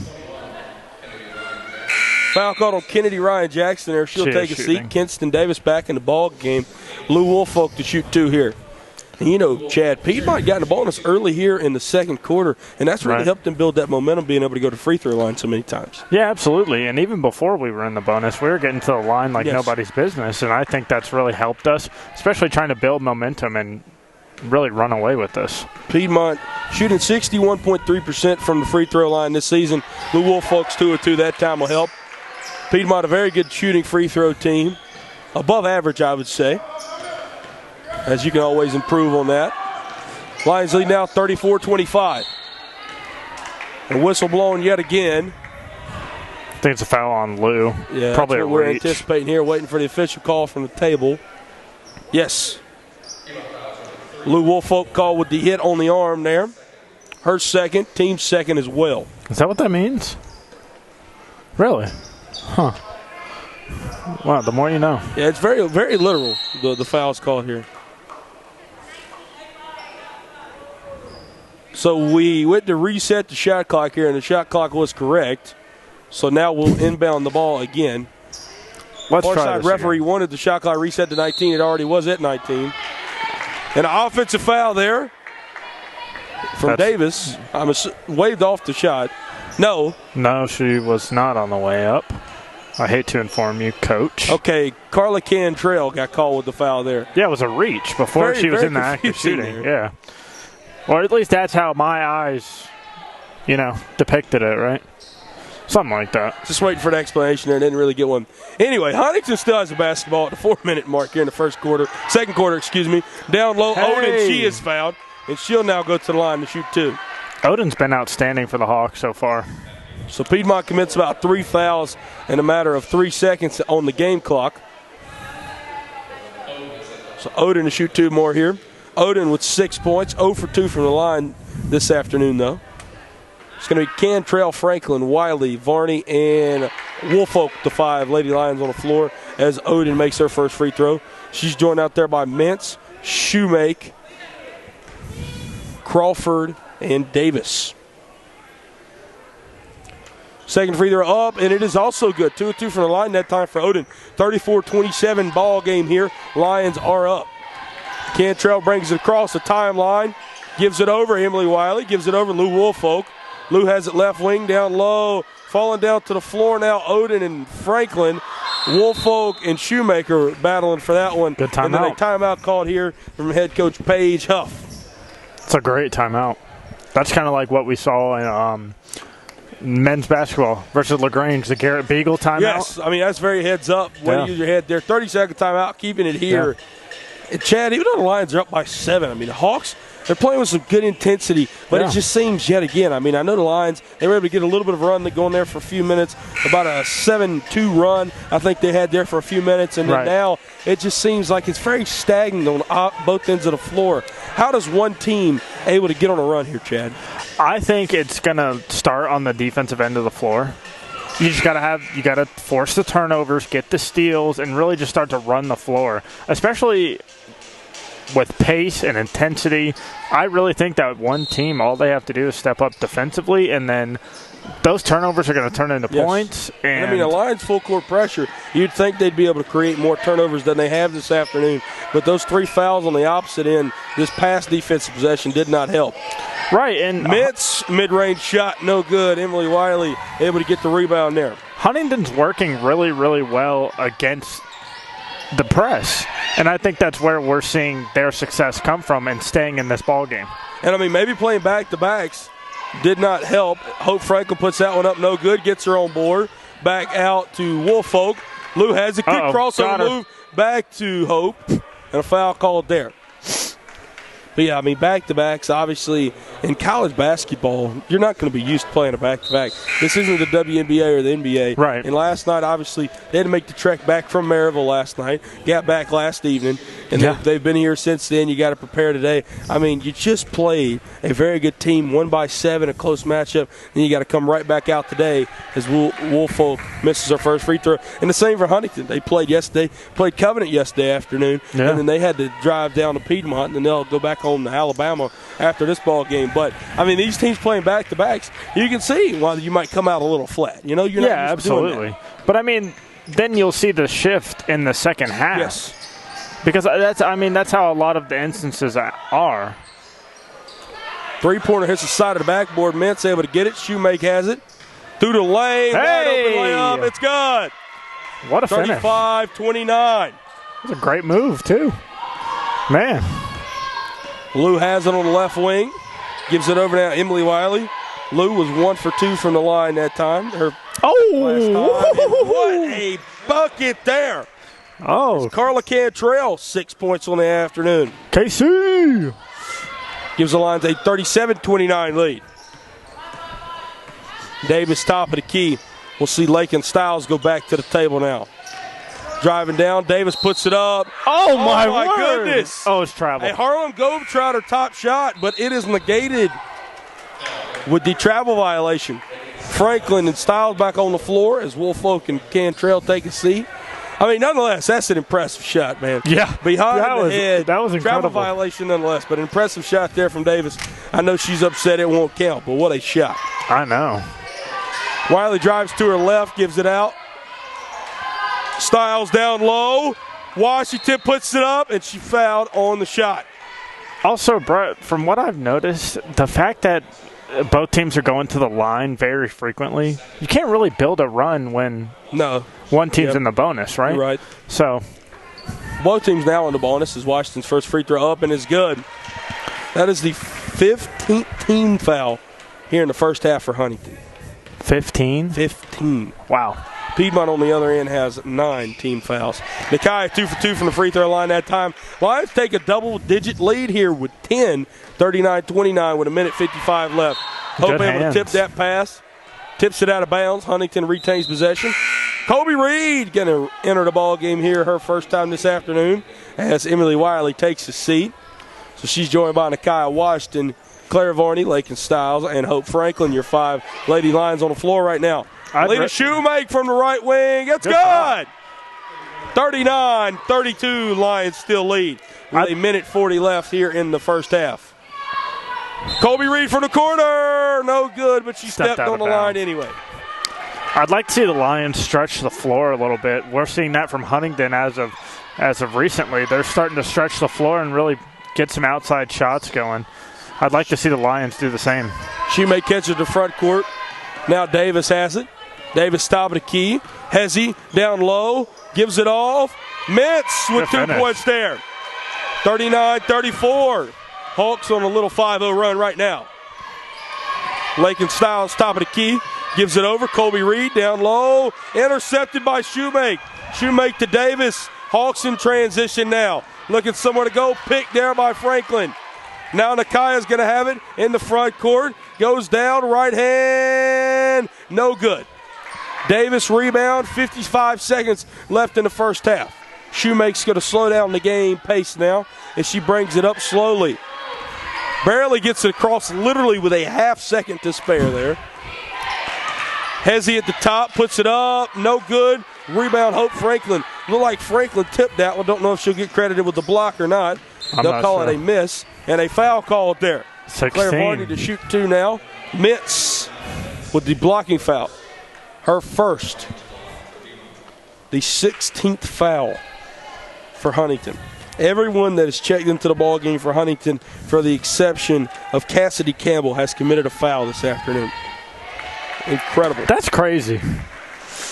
Foul called on Kennedy Ryan Jackson there. She'll take a seat. Kinston Davis back in the ball game. Lou Woolfolk to shoot 2 here. And you know, Chad, Piedmont got in the bonus early here in the second quarter, and that's really helped them build that momentum, being able to go to free throw line so many times. Yeah, absolutely. And even before we were in the bonus, we were getting to the line like nobody's business, and I think that's really helped us, especially trying to build momentum and really run away with this. Piedmont shooting 61.3% from the free throw line this season. Lou Woolfolk's 2 of 2. That time will help. Piedmont, a very good shooting free throw team. Above average, I would say, as you can always improve on that. Lions lead now 34-25. A whistle blown yet again. I think it's a foul on Lou. Yeah, probably that's what we're anticipating here, waiting for the official call from the table. Yes. Lou Woolfolk called with the hit on the arm there. Her second, team second as well. Is that what that means? Really? Huh. Wow, the more you know. Yeah, it's very, very literal, the foul's called here. So we went to reset the shot clock here, and the shot clock was correct. So now we'll inbound the ball again. Let's try Farside this referee again. wanted the shot clock reset to 19. It already was at 19. And an offensive foul there from Davis. Waved off the shot. No. No, she was not on the way up. I hate to inform you, Coach. Okay, Carla Cantrell got called with the foul there. Yeah, it was a reach before she was in the act of shooting. Yeah. Or at least that's how my eyes, depicted it, right? Something like that. Just waiting for an explanation there and didn't really get one. Anyway, Huntingdon still has the basketball at the 4-minute mark here in the second quarter, Down low, Odin, she is fouled, and she'll now go to the line to shoot 2. Odin's been outstanding for the Hawks so far. So Piedmont commits about 3 fouls in a matter of 3 seconds on the game clock. So Odin to shoot 2 more here. Odin with 6 points, 0 for 2 from the line this afternoon, though. It's going to be Cantrell, Franklin, Wiley, Varney, and Woolfolk, the 5 Lady Lions on the floor, as Odin makes her first free throw. She's joined out there by Mintz, Shoemake, Crawford, and Davis. Second free throw up, and it is also good. 2 of 2 from the line that time for Odin. 34-27 ball game here. Lions are up. Cantrell brings it across the timeline, gives it over. Emily Wiley gives it over Lou Woolfolk. Lou has it left wing down low, falling down to the floor now. Odin and Franklin, Woolfolk and Shoemaker battling for that one. Good timeout. And then a timeout called here from head coach Paige Huff. It's a great timeout. That's kind of like what we saw in men's basketball versus LaGrange, the Garrett Beagle timeout. Yes, I mean, that's very heads up. Way to use your head there. 30-second timeout, keeping it here. Yeah. And Chad, even though the Lions are up by 7, I mean, the Hawks, they're playing with some good intensity, but it just seems yet again, I mean, I know the Lions, they were able to get a little bit of a run going there for a few minutes, about a 7-2 run I think they had there for a few minutes, and then now it just seems like it's very stagnant on both ends of the floor. How does one team able to get on a run here, Chad? I think it's going to start on the defensive end of the floor. You just got to force the turnovers, get the steals, and really just start to run the floor, especially with pace and intensity. I really think that one team, all they have to do is step up defensively, and then those turnovers are going to turn into points. And I mean, the Lions full court pressure, you'd think they'd be able to create more turnovers than they have this afternoon, but those 3 fouls on the opposite end, this past defensive possession did not help. Right, and Mintz, mid-range shot, no good. Emily Wiley able to get the rebound there. Huntingdon's working really, really well against the press, and I think that's where we're seeing their success come from and staying in this ball game. And, I mean, maybe playing back-to-backs did not help. Hope Franklin puts that one up, no good, gets her on board. Back out to Woolfolk. Lou has a good crossover move back to Hope, and a foul called there. But, yeah, I mean, back-to-backs, obviously, in college basketball, you're not going to be used to playing a back-to-back. This isn't the WNBA or the NBA. Right. And last night, obviously, they had to make the trek back from Maryville last night, got back last evening, and they've been here since then. You got to prepare today. I mean, you just played a very good team, won by 7, a close matchup, and you got to come right back out today as Woolfolk misses her first free throw. And the same for Huntingdon. They played yesterday, played Covenant yesterday afternoon, and then they had to drive down to Piedmont, and then they'll go back home to Alabama after this ball game. But, I mean, these teams playing back-to-backs, you can see why you might come out a little flat. You're not used to doing that. But, I mean, then you'll see the shift in the second half. Yes. Because that's how a lot of the instances are. Three-pointer hits the side of the backboard. Mintz able to get it. Shoemake has it. Through the lane. Wide open layup. It's good. What a finish. 35-29. That's a great move, too. Man. Lou has it on the left wing. Gives it over now to Emily Wiley. Lou was 1 for 2 from the line that time. What a bucket there. Oh. Carla Cantrell, 6 points on the afternoon. KC. Gives the Lions a 37-29 lead. Davis top of the key. We'll see Lakin Styles go back to the table now. Driving down, Davis puts it up. Oh my goodness. Oh, it's travel. A Harlem Globetrotter top shot, but it is negated with the travel violation. Franklin and Styles back on the floor as Woolfolk and Cantrell take a seat. I mean, nonetheless, that's an impressive shot, man. Yeah. Behind the head. That was incredible. Travel violation nonetheless, but an impressive shot there from Davis. I know she's upset it won't count, but what a shot. I know. Wiley drives to her left, gives it out. Styles down low. Washington puts it up, and she fouled on the shot. Also, Brett, from what I've noticed, the fact that both teams are going to the line very frequently, you can't really build a run when one team's in the bonus, right? You're right. So both teams now in the bonus as Washington's first free throw up and is good. That is the 15th team foul here in the first half for Huntington. 15? 15. Wow. Piedmont on the other end has 9 team fouls. Nakai 2 for 2 from the free throw line that time. Lions take a double-digit lead here with 10, 39-29 with 1:55 left. Hope able to tip that pass. Tips it out of bounds. Huntington retains possession. Kobe Reed going to enter the ball game here, her first time this afternoon, as Emily Wiley takes a seat. So she's joined by Nakai Washington, Claire Varney, Lakin Styles, and Hope Franklin, your 5 Lady Lions on the floor right now. Lita Shoemake from the right wing. It's good. 39-32, Lions still lead with 1:40 left here in the first half. Kobe Reed from the corner. No good, but she stepped on the line anyway. I'd like to see the Lions stretch the floor a little bit. We're seeing that from Huntingdon as of recently. They're starting to stretch the floor and really get some outside shots going. I'd like to see the Lions do the same. Shoemake catches the front court. Now Davis has it. Davis top of the key. Hezzy down low. Gives it off. Mintz with 2 points there. 39-34. Hawks on a little 5-0 run right now. Lakin Styles top of the key. Gives it over. Kobe Reed down low. Intercepted by Shoemake. Shoemake to Davis. Hawks in transition now. Looking somewhere to go. Picked there by Franklin. Now Nakaya's going to have it in the front court. Goes down. Right hand. No good. Davis rebound, 55 seconds left in the first half. Shoemake's going to slow down the game pace now as she brings it up slowly. Barely gets it across literally with a half second to spare there. Hezzy at the top, puts it up, no good. Rebound, Hope Franklin. Look like Franklin tipped that one. Don't know if she'll get credited with the block or not. They'll call it a miss and a foul called there. 16. Claire Varney to shoot 2 now. Mintz with the blocking foul. Her first, the 16th foul for Huntington. Everyone that has checked into the ball game for Huntington, for the exception of Cassidy Campbell, has committed a foul this afternoon. Incredible. That's crazy.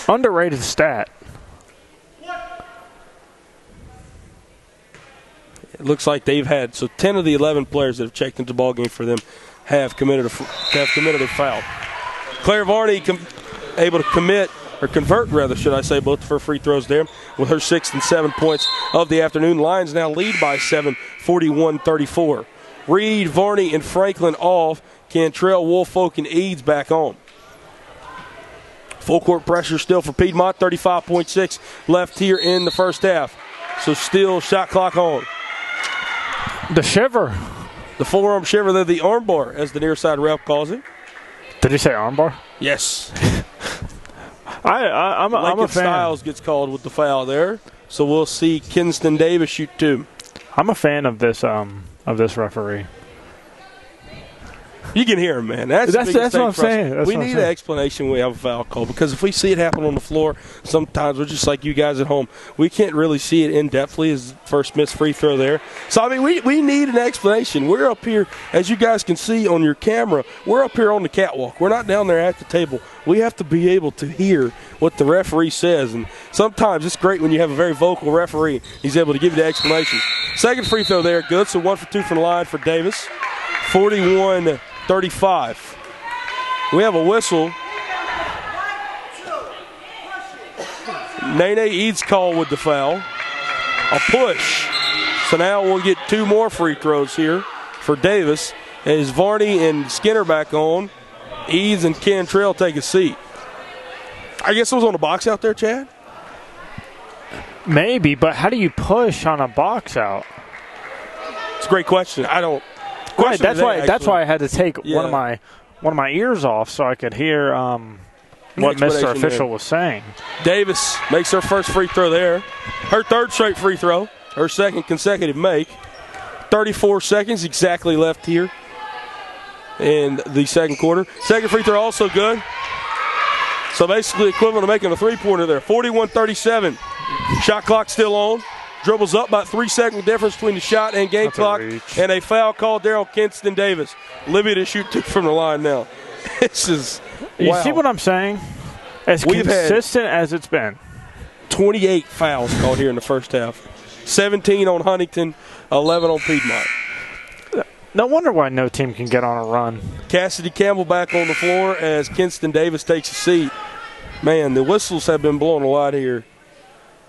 Underrated stat. It looks like they've had 10 of the 11 players that have checked into the ball game for them have committed a foul. Claire Varney able to convert, both of her free throws there with her 6th and 7 points of the afternoon. Lions now lead by 7, 41-34. Reed, Varney, and Franklin off. Cantrell, Woolfolk, and Eads back on. Full court pressure still for Piedmont, 35.6 left here in the first half. So still shot clock on. The shiver. The forearm shiver there, the arm bar, as the near side ref calls it. Did you say armbar? Yes. I'm a fan. Styles gets called with the foul there. So we'll see Kinston Davis shoot 2. I'm a fan of this referee. You can hear him, man. That's what I'm saying. We need an explanation when we have a foul call, because if we see it happen on the floor, sometimes we're just like you guys at home. We can't really see it in-depthly as first missed free throw there. So, I mean, we need an explanation. We're up here, as you guys can see on your camera, we're up here on the catwalk. We're not down there at the table. We have to be able to hear what the referee says, and sometimes it's great when you have a very vocal referee. He's able to give you the explanation. Second free throw there, good. So 1 for 2 from the line for Davis. 41-35. We have a whistle. Nene Eads called with the foul. A push. So now we'll get 2 more free throws here for Davis. As Varney and Skinner back on, Eads and Cantrell take a seat. I guess it was on the box out there, Chad? Maybe, but how do you push on a box out? It's a great question. I don't. Right, that's why I had to take one of my ears off so I could hear what Mr. Official was saying. Davis makes her first free throw there. Her third straight free throw. Her second consecutive make. 34 seconds exactly left here in the second quarter. Second free throw also good. So basically equivalent to making a three-pointer there. 41-37. Shot clock still on. Dribbles up by 3-second difference between the shot and game clock. And a foul called there on Kinston Davis. Libya to shoot 2 from the line now. This is You wow. see what I'm saying? As consistent as it's been. 28 fouls called here in the first half. 17 on Huntingdon, 11 on Piedmont. No wonder why no team can get on a run. Cassidy Campbell back on the floor as Kinston Davis takes a seat. Man, the whistles have been blowing a lot here.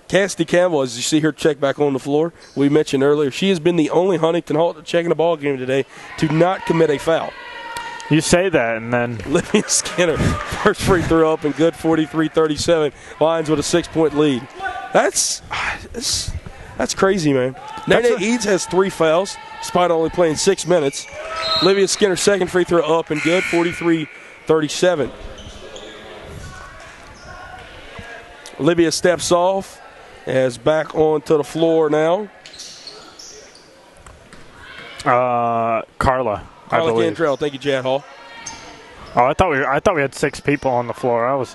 Cassidy Campbell, as you see her check back on the floor, we mentioned earlier, she has been the only Huntington Halt checking the ball game today to not commit a foul. You say that, and then Livia Skinner, first free throw up and good, 43-37. Lions with a 6-point lead. That's crazy, man. Nene Eads has 3 fouls, despite only playing 6 minutes. Livia Skinner, second free throw up and good, 43-37. Livia steps off, as back onto the floor now. Carla, I believe. Cantrell, thank you, Chad Hall. Oh, I thought we had 6 people on the floor.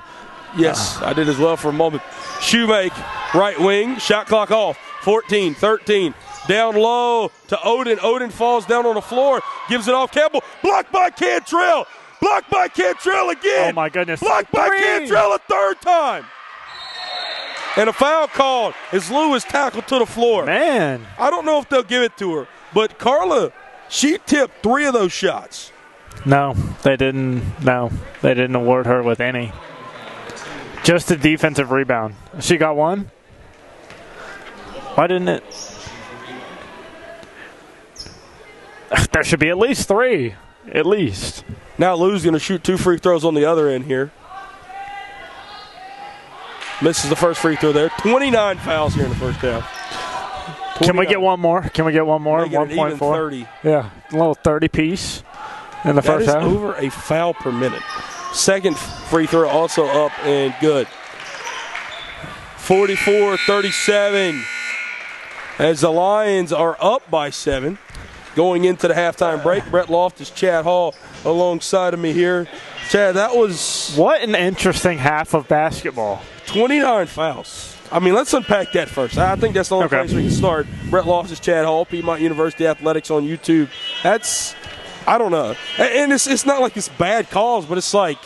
Yes, I did as well for a moment. Shoemake, right wing, shot clock off. 14-13. Down low to Odin. Odin falls down on the floor, gives it off Campbell. Blocked by Cantrell. Blocked by Cantrell again. Oh, my goodness. Blocked by Cantrell a third time. And a foul called as Lewis tackled to the floor. Man. I don't know if they'll give it to her, but Carla, she tipped 3 of those shots. No, they didn't. No, they didn't award her with any. Just a defensive rebound. She got 1? Why didn't it? There should be at least 3. At least. Now Lou's going to shoot 2 free throws on the other end here. Misses the first free throw there. 29 fouls here in the first half. Can we get one more? Can we get one more? 1.4. 30. Yeah, a little 30 piece in the first half. That is over a foul per minute. Second free throw also up and good. 44-37 as the Lions are up by 7. Going into the halftime break, Brett Loftus, Chad Hall alongside of me here. Chad, that was... What an interesting half of basketball. 29 fouls. I mean, let's unpack that first. I think that's the only place we can start. Brett Loftus, Chad Hall, Piedmont University Athletics on YouTube. That's, I don't know. And it's not like it's bad calls, but it's like...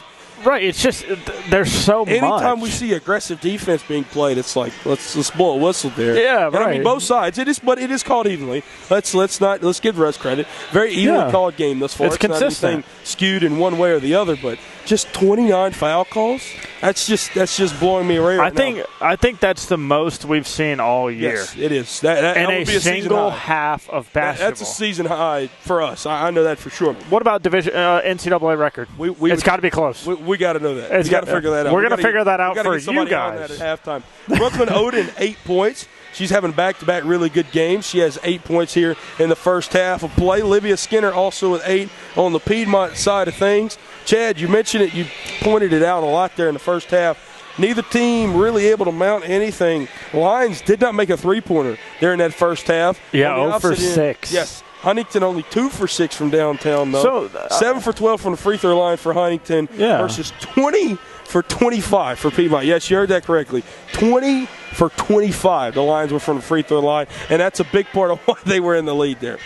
Right, it's just there's so much. Anytime we see aggressive defense being played, it's like let's blow a whistle there. Yeah, right. And I mean both sides. But it is called evenly. Let's give the rest credit. Very evenly called game thus far. It's consistent. Not anything skewed in one way or the other, but just 29 foul calls. That's just blowing me away. I think that's the most we've seen all year. Yes, it is. That in would be a single half of basketball. That's a season high for us. I know that for sure. What about division NCAA record? It's got to be close. We got to know that. We got to figure that out. We're going to figure that out for get you guys. on that at halftime. Brooklyn Odin 8 points. She's having back-to-back really good games. She has 8 points here in the first half of play. Livia Skinner also with 8 on the Piedmont side of things. Chad, you mentioned it. You pointed it out a lot there in the first half. Neither team really able to mount anything. Lions did not make a three-pointer there in that first half. Yeah, 0 for 6. Yes. Huntington only 2 for 6 from downtown, though. So, 7 for 12 from the free throw line for Huntington versus 20 for 25 for Piedmont. Yes, you heard that correctly. 20 for 25. The Lions were from the free throw line, and that's a big part of why they were in the lead there.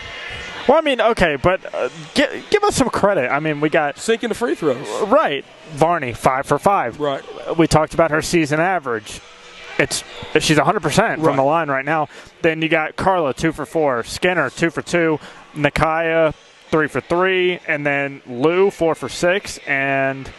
Well, I mean, okay, but give us some credit. I mean, we got sinking the free throws. Right. Varney, 5 for 5. Right. We talked about her season average. She's 100% from the line right now. Then you got Carla, 2 for 4. Skinner, 2 for 2. Nakaya, 3 for 3. And then Lou, 4 for 6. And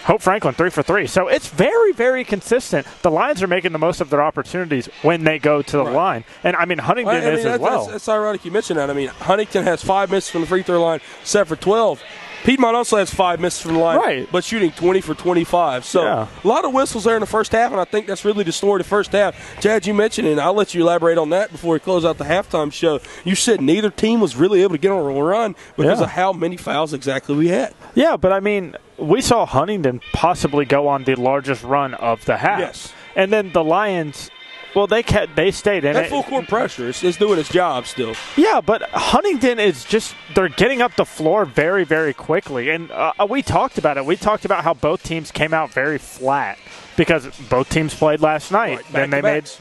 Hope Franklin, 3 for 3. So it's very, very consistent. The Lions are making the most of their opportunities when they go to the line. And, I mean, Huntingdon is as well. That's ironic you mentioned that. I mean, Huntingdon has 5 misses from the free throw line, set for 12. Piedmont also has 5 misses from the line, but shooting 20 for 25. So a lot of whistles there in the first half, and I think that's really the story of the first half. Chad, you mentioned it, and I'll let you elaborate on that before we close out the halftime show. You said neither team was really able to get on a run because of how many fouls exactly we had. Yeah, but I mean, we saw Huntingdon possibly go on the largest run of the half. Yes. And then the Lions, well, they stayed in it. That full court pressure is doing its job still. Yeah, but Huntingdon is just – they're getting up the floor very, very quickly. And we talked about it. We talked about how both teams came out very flat because both teams played last night. Right, and they made –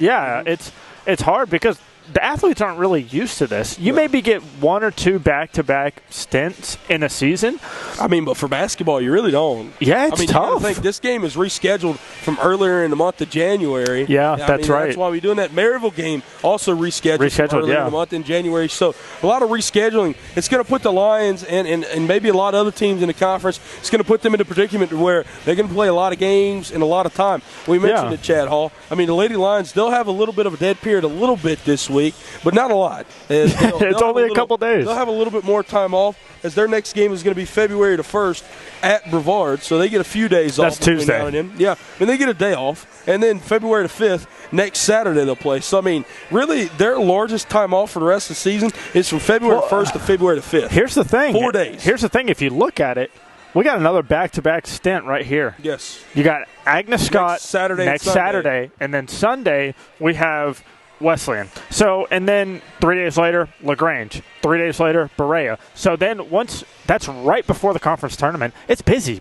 it's hard because – the athletes aren't really used to this. You maybe get 1 or 2 back-to-back stints in a season. I mean, but for basketball, you really don't. Yeah, it's tough. You gotta think this game is rescheduled from earlier in the month of January. Yeah, that's right. That's why we're doing that. Maryville game also rescheduled from earlier in the month in January. So a lot of rescheduling. It's going to put the Lions and maybe a lot of other teams in the conference, it's going to put them in a predicament where they're going to play a lot of games in a lot of time. We mentioned it, Chad Hall. I mean, the Lady Lions, they'll have a little bit of a dead period a little bit this week, but not a lot. It's only a couple days. They'll have a little bit more time off as their next game is going to be February the 1st at Brevard, so they get a few days off. That's Tuesday. Now and then. Yeah, and they get a day off, and then February the 5th, next Saturday they'll play. So, I mean, really, their largest time off for the rest of the season is from February 1st to February the 5th. Here's the thing. 4 days. Here's the thing. If you look at it, we got another back-to-back stint right here. Yes. You got Agnes Scott next Saturday, and then Sunday we have Wesleyan. So, and then 3 days later, LaGrange. 3 days later, Berea. So then once that's right before the conference tournament, it's busy.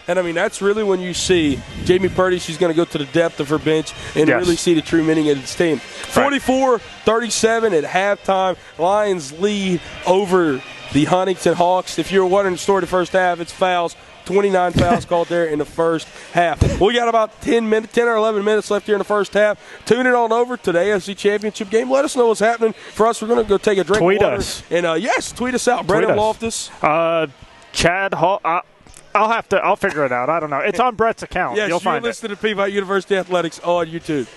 And, I mean, that's really when you see Jamie Purdy, she's going to go to the depth of her bench and really see the true meaning of this team. 44-37 at halftime. Lions lead over the Huntington Hawks. If you're wondering the story of the first half, it's fouls. 29 fouls called there in the first half. We got about 10 or 11 minutes left here in the first half. Tune it on over to the AFC Championship game. Let us know what's happening. For us, we're going to go take a drink tweet of water. Us. And, tweet us out. Brendan Loftus. Chad Hall. I'll figure it out. I don't know. It's on Brett's account. Yes, you'll find it. You're listening to Piedmont University Athletics on YouTube.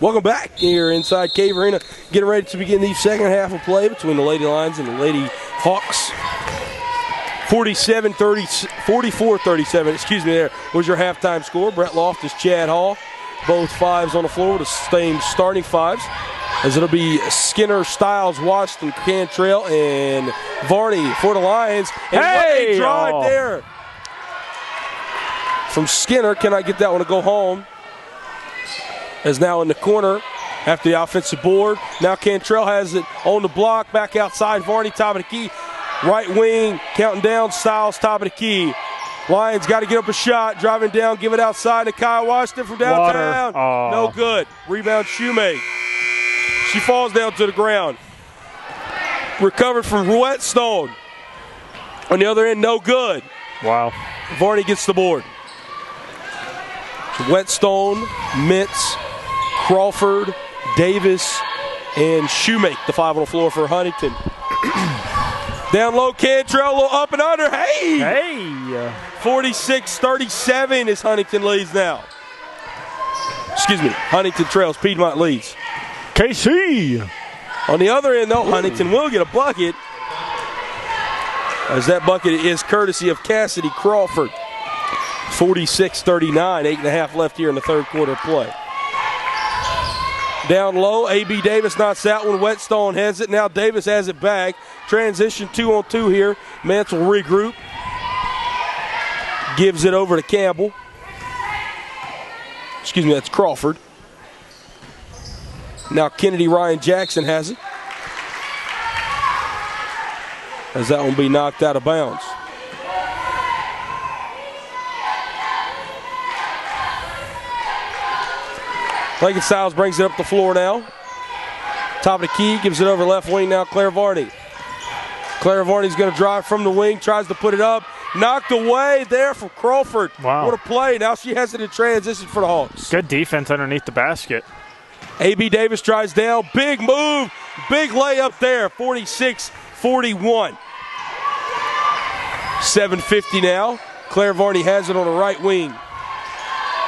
Welcome back here inside Cave Arena. Getting ready to begin the second half of play between the Lady Lions and the Lady Hawks. 44-37, excuse me, there was your halftime score. Brett Loftus, Chad Hall, both fives on the floor with the same starting fives. As it'll be Skinner, Stiles, Washington, Cantrell, and Varney for the Lions. And what a drive there from Skinner. Cannot get that one to go home. As now in the corner after the offensive board. Now Cantrell has it on the block, back outside. Varney, top of the key. Right wing, counting down. Stiles, top of the key. Lions got to get up a shot, driving down, give it outside to Kyle Washington from downtown. No good. Rebound, Shoemake. She falls down to the ground. Recovered from Whetstone. On the other end, no good. Wow. Varney gets the board. Whetstone, Mintz, Crawford, Davis, and Shoemake, the five on the floor for Huntington. Down low, Cantrell, a little up and under. Hey! 46-37 is Huntington leads now. Excuse me, Huntington trails, Piedmont leads. KC! On the other end, though, Huntington will get a bucket. As that bucket is courtesy of Cassidy Crawford. 46-39, 8.5 left here in the third quarter of play. Down low, A.B. Davis knocks that one. Whetstone has it. Now Davis has it back. Transition 2-on-2 here. Mance will regroup. Gives it over to Campbell. Excuse me, that's Crawford. Now Kennedy Ryan Jackson has it. As that one be knocked out of bounds. Lincoln Stiles brings it up the floor now. Top of the key, gives it over left wing now, Claire Varney. Claire Varney's going to drive from the wing, tries to put it up. Knocked away there from Crawford. Wow. What a play. Now she has it in transition for the Hawks. Good defense underneath the basket. A.B. Davis drives down. Big move. Big layup there. 46-41. 7:50 now. Claire Varney has it on the right wing.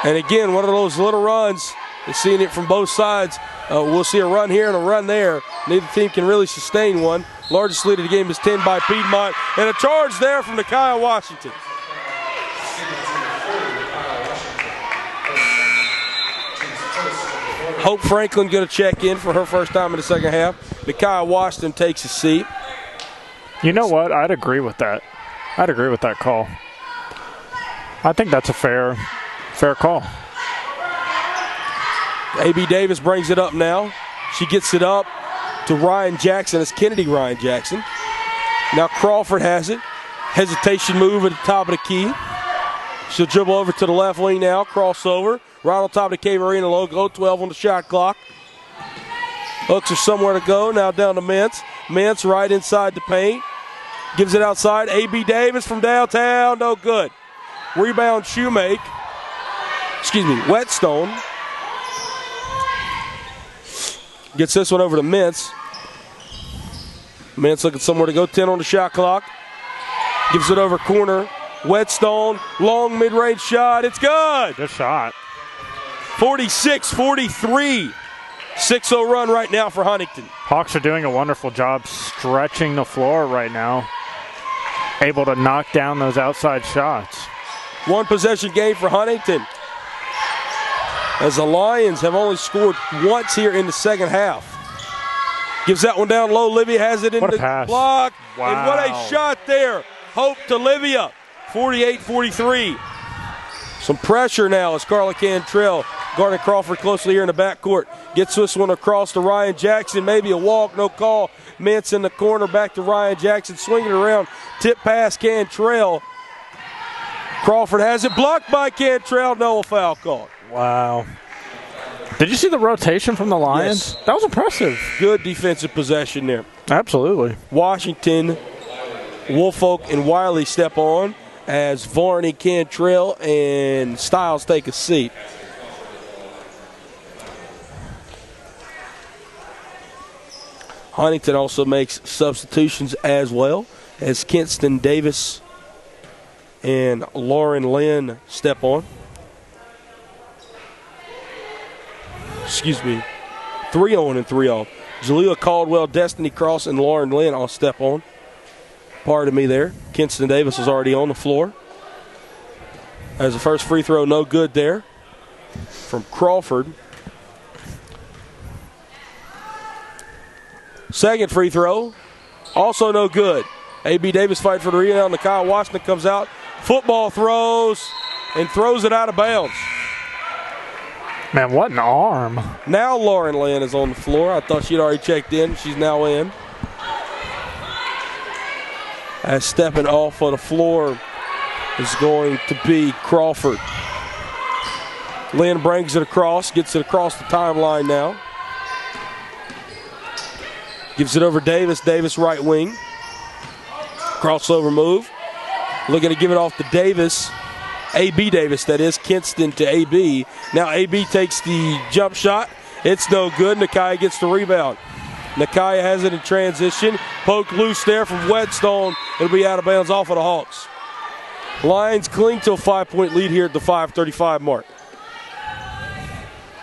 And again, one of those little runs. You're seeing it from both sides. We'll see a run here and a run there. Neither team can really sustain one. Largest lead of the game is 10 by Piedmont. And a charge there from Nakia Washington. Hope Franklin going to check in for her first time in the second half. Nakia Washington takes a seat. You know what? I'd agree with that. I'd agree with that call. I think that's a fair call. A.B. Davis brings it up now. She gets it up to Ryan Jackson. It's Kennedy Ryan Jackson. Now Crawford has it. Hesitation move at the top of the key. She'll dribble over to the left wing now. Crossover. Right on top of the Cave Arena logo. 12 on the shot clock. Hooks are somewhere to go. Now down to Mintz. Mintz right inside the paint. Gives it outside. A.B. Davis from downtown. No good. Rebound Shoemake. Excuse me, Whetstone. Gets this one over to Mintz. Mintz looking somewhere to go. 10 on the shot clock. Gives it over corner. Whetstone, long mid-range shot. It's good. Good shot. 46-43. 6-0 run right now for Huntington. Hawks are doing a wonderful job stretching the floor right now. Able to knock down those outside shots. One possession game for Huntington. As the Lions have only scored once here in the second half. Gives that one down low. Livia has it in the block. Wow. And what a shot there. Hope to Livia. 48-43. Some pressure now as Carla Cantrell guarding Crawford closely here in the backcourt. Gets this one across to Ryan Jackson. Maybe a walk, no call. Mintz in the corner, back to Ryan Jackson. Swinging around. Tip pass Cantrell. Crawford has it blocked by Cantrell. No foul call. Wow. Did you see the rotation from the Lions? Yes. That was impressive. Good defensive possession there. Absolutely. Washington, Woolfolk, and Wiley step on as Varney, Cantrell, and Stiles take a seat. Huntington also makes substitutions as well as Kinston Davis and Lauren Lynn step on. 3 on and 3 off. Jalea Caldwell, Destiny Cross, and Lauren Lynn all step on. Pardon me there. Kinston Davis is already on the floor. As the first free throw, no good there from Crawford. Second free throw, also no good. A.B. Davis fight for the rebound. Nakia Washington comes out. Football throws and throws it out of bounds. Man, what an arm. Now Lauren Lynn is on the floor. I thought she'd already checked in. She's now in. As stepping off of the floor is going to be Crawford. Lynn brings it across, gets it across the timeline now. Gives it over Davis. Davis right wing. Crossover move. Looking to give it off to Davis. A.B. Davis, that is. Kinston to A.B. Now A.B. takes the jump shot. It's no good. Nakia gets the rebound. Nakia has it in transition. Poked loose there from Whetstone. It'll be out of bounds off of the Hawks. Lions cling to a 5-point lead here at the 5:35 mark.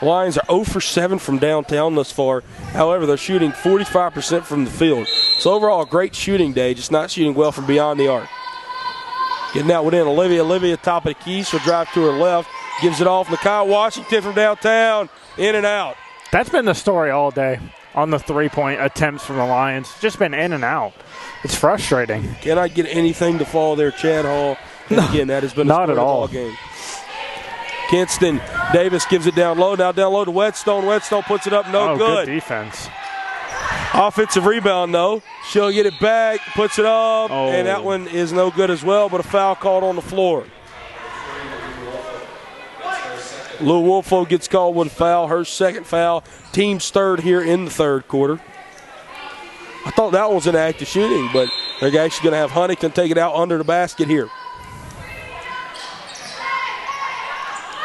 Lions are 0 for 7 from downtown thus far. However, they're shooting 45% from the field. So overall, a great shooting day, just not shooting well from beyond the arc. Getting that one in. Olivia, top of the key. She'll drive to her left. Gives it off. Nakia Washington from downtown. In and out. That's been the story all day on the three-point attempts from the Lions. Just been in and out. It's frustrating. Cannot get anything to fall there, Chad Hall. And again, that has been the story of the ball game. Kinston Davis gives it down low. Now down low to Whetstone. Whetstone puts it up. No good. Good defense. Offensive rebound, though. She'll get it back, puts it up, and that one is no good as well, but a foul called on the floor. Lou Wolfo gets called with a foul, her second foul. Team's third here in the third quarter. I thought that was an active shooting, but they're actually going to have Huntingdon take it out under the basket here.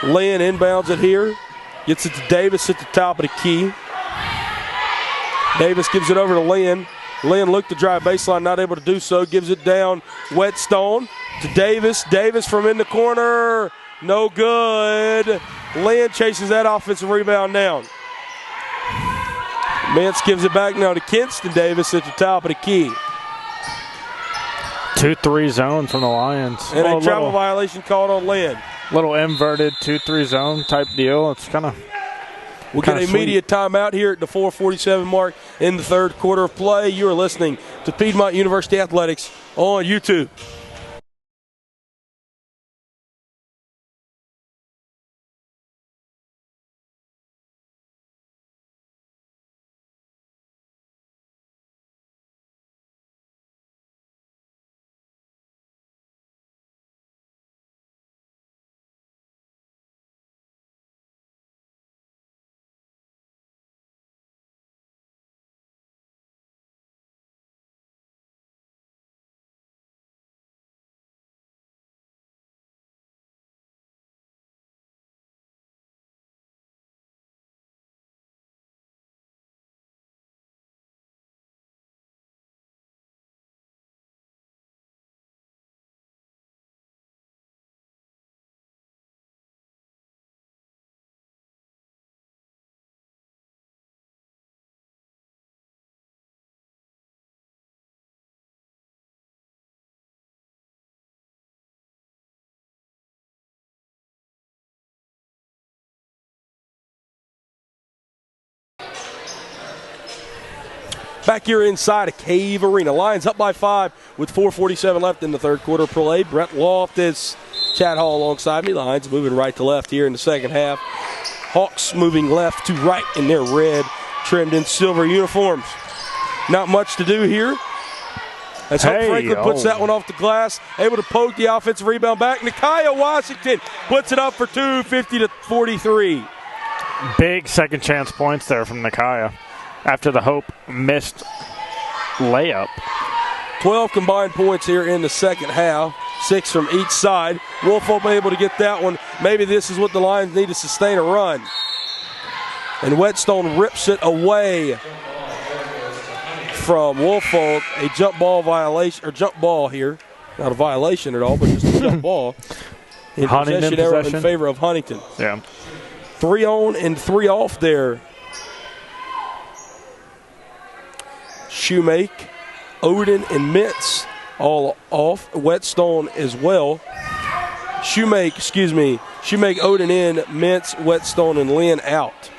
Lynn inbounds it here. Gets it to Davis at the top of the key. Davis gives it over to Lynn. Lynn looked to drive baseline, not able to do so. Gives it down Whetstone to Davis. Davis from in the corner. No good. Lynn chases that offensive rebound down. Mintz gives it back now to Kinston Davis at the top of the key. 2-3 zone from the Lions. And a travel violation called on Lynn. Little inverted 2-3 zone type deal. It's kind of We'll get an immediate timeout here at the 4:47 mark in the third quarter of play. You are listening to Piedmont University Athletics on YouTube. Back here inside of Cave Arena. Lions up by 5 with 4:47 left in the third quarter play. Brett Loft is Chad Hall alongside me. Lions moving right to left here in the second half. Hawks moving left to right in their red, trimmed in silver uniforms. Not much to do here. As Hope Franklin puts that one off the glass, able to poke the offensive rebound back. Nakia Washington puts it up for 2, 50-43. Big second chance points there from Nakia after the Hope missed layup. 12 combined points here in the second half, 6 from each side. Wolfolk able to get that one. Maybe this is what the Lions need to sustain a run. And Whetstone rips it away from Wolfolk. A jump ball violation, or jump ball here. Not a violation at all, but just a jump ball. In possession error in favor of Huntingdon. Yeah. 3 on and 3 off there. Shoemake, Odin, and Mintz all off. Whetstone as well. Shoemake, Odin in, Mintz, Whetstone, and Lynn out.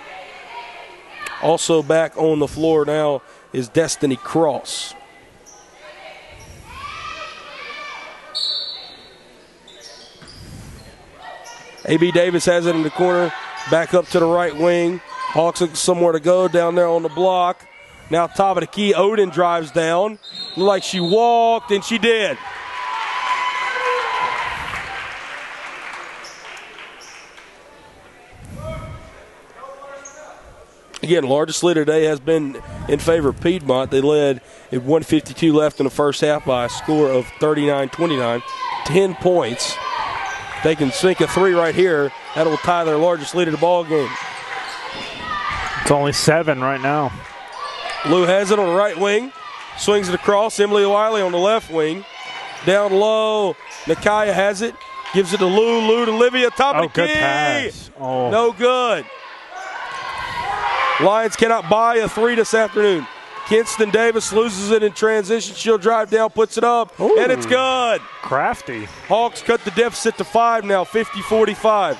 Also back on the floor now is Destiny Cross. A.B. Davis has it in the corner, back up to the right wing. Hawks looking somewhere to go down there on the block. Now top of the key, Odin drives down. Looked like she walked, and she did. Again, largest lead today has been in favor of Piedmont. They led at 1:52 left in the first half by a score of 39-29. 10 points. They can sink a 3 right here. That will tie their largest lead of the ball game. It's only 7 right now. Lou has it on the right wing. Swings it across. Emily Wiley on the left wing. Down low. Nakaya has it. Gives it to Lou. Lou to Livia. Top of the good key. pass. Oh. No good. Lions cannot buy a 3 this afternoon. Kinston Davis loses it in transition. She'll drive down, puts it up, Ooh. and it's good. Crafty. Hawks cut the deficit to 5 now, 50-45.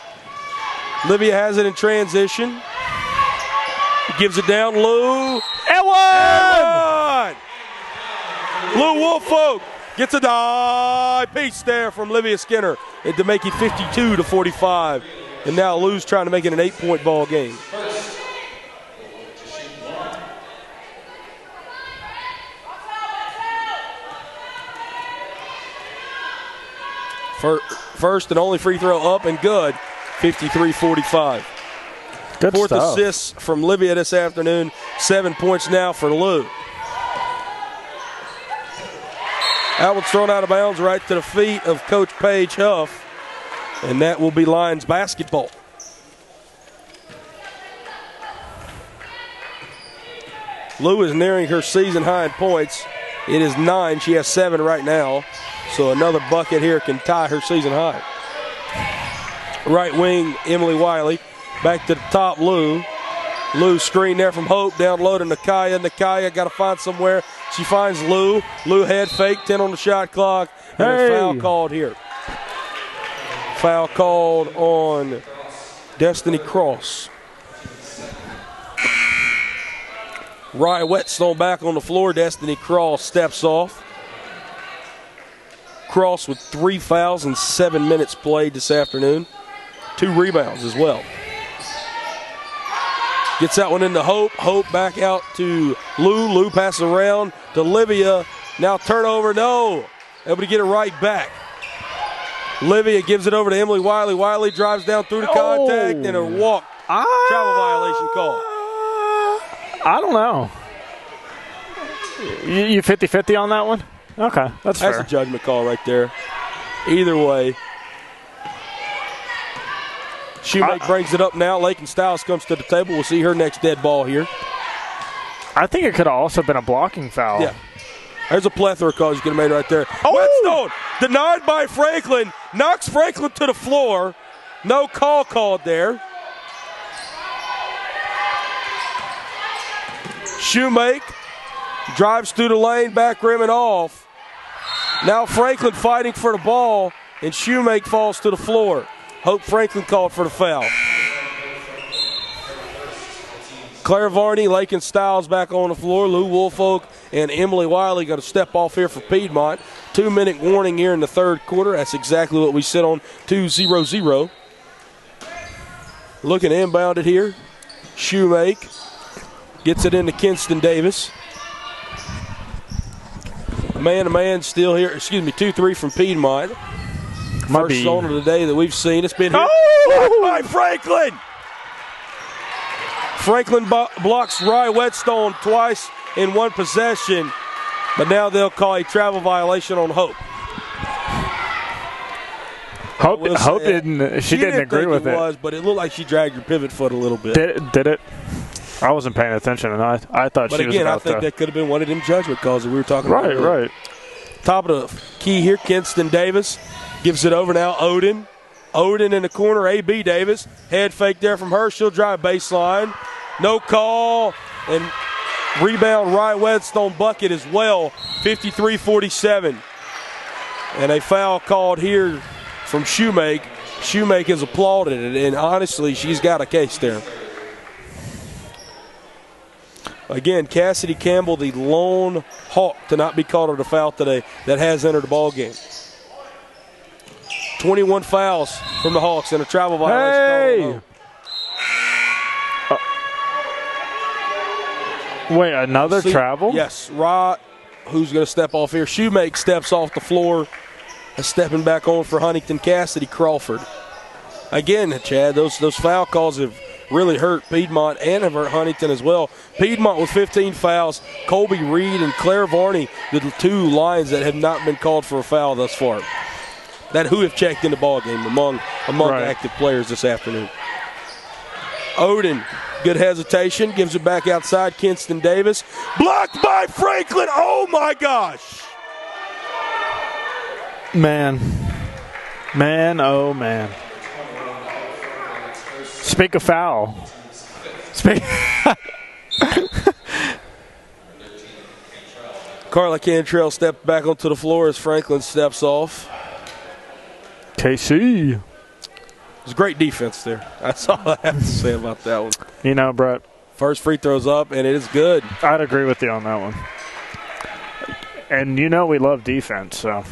Livia has it in transition. Gives it down, Lou. And one! Lou Woolfolk gets a die piece there from Livia Skinner to make it 52-45. And now Lou's trying to make it an 8-point ball game. First and only free throw up and good, 53-45. Good Fourth stuff. assist from Livia this afternoon, 7 points now for Lou. That one's thrown out of bounds right to the feet of Coach Paige Huff, and that will be Lions basketball. Lou is nearing her season high in points. It is 9. She has 7 right now. So another bucket here can tie her season high. Right wing, Emily Wiley. Back to the top, Lou. Lou screen there from Hope. Down low to Nakaya. Nakaya got to find somewhere. She finds Lou. Lou head fake, 10 on the shot clock. And a foul called here. Foul called on Destiny Cross. Rye Whetstone back on the floor. Destiny Cross steps off. Cross with 3 fouls and 7 minutes played this afternoon. 2 rebounds as well. Gets that one into Hope. Hope back out to Lou. Lou passes around to Livia. Now turnover, no. Able to get it right back. Livia gives it over to Emily Wiley. Wiley drives down through the contact and a walk. Travel violation call. I don't know. You 50-50 on that one? Okay, that's fair. That's a judgment call right there. Either way. Shoemake brings it up now. Lakin Stiles comes to the table. We'll see her next dead ball here. I think it could have also been a blocking foul. Yeah. There's a plethora of calls you could have made right there. Oh! Whetstone denied by Franklin. Knocks Franklin to the floor. No call called there. Shoemake drives through the lane, back rim and off. Now Franklin fighting for the ball, and Shoemake falls to the floor. Hope Franklin called for the foul. Claire Varney, Lakin Stiles back on the floor. Lou Woolfolk and Emily Wiley got to step off here for Piedmont. 2-minute warning here in the third quarter. That's exactly what we sit on, 2-0-0. Looking inbounded here. Shoemake gets it into Kinston Davis. Man-to-man still here. 2-3 from Piedmont. First zone of the day that we've seen. It's been hit by Franklin. Franklin blocks Rye Whetstone twice in one possession, but now they'll call a travel violation on Hope. Hope didn't. She didn't agree with it. But it looked like she dragged her pivot foot a little bit. Did it? I wasn't paying attention, and I thought but she was again, about I think that could have been one of them judgment calls that we were talking about. Right. Top of the key here, Kinston Davis gives it over now. Odin Odin in the corner, A.B. Davis. Head fake there from her. She'll drive baseline. No call. And rebound, Ryan Whetstone bucket as well, 53-47. And a foul called here from Shoemake. Shoemake has applauded it, and honestly, she's got a case there. Again, Cassidy Campbell, the lone Hawk to not be called at a foul today, that has entered the ball game. 21 fouls from the Hawks and a travel violation. Hey! Wait, another travel? Yes. Rod, who's going to step off here? Shoemake steps off the floor. Stepping back on for Huntingdon, Cassidy Crawford. Again, Chad, those foul calls have really hurt Piedmont and have hurt Huntingdon as well. Piedmont with 15 fouls. Colby Reed and Claire Varney, the two Lions that have not been called for a foul thus far. That who have checked in the ball game among active players this afternoon. Odin, good hesitation, gives it back outside. Kinston Davis, blocked by Franklin. Oh my gosh! Man, oh man. Speak of foul. Carla Cantrell stepped back onto the floor as Franklin steps off. KC. It was great defense there. That's all I have to say about that one. You know, Brett. First free throw's up, and it is good. I'd agree with you on that one. And you know we love defense, so.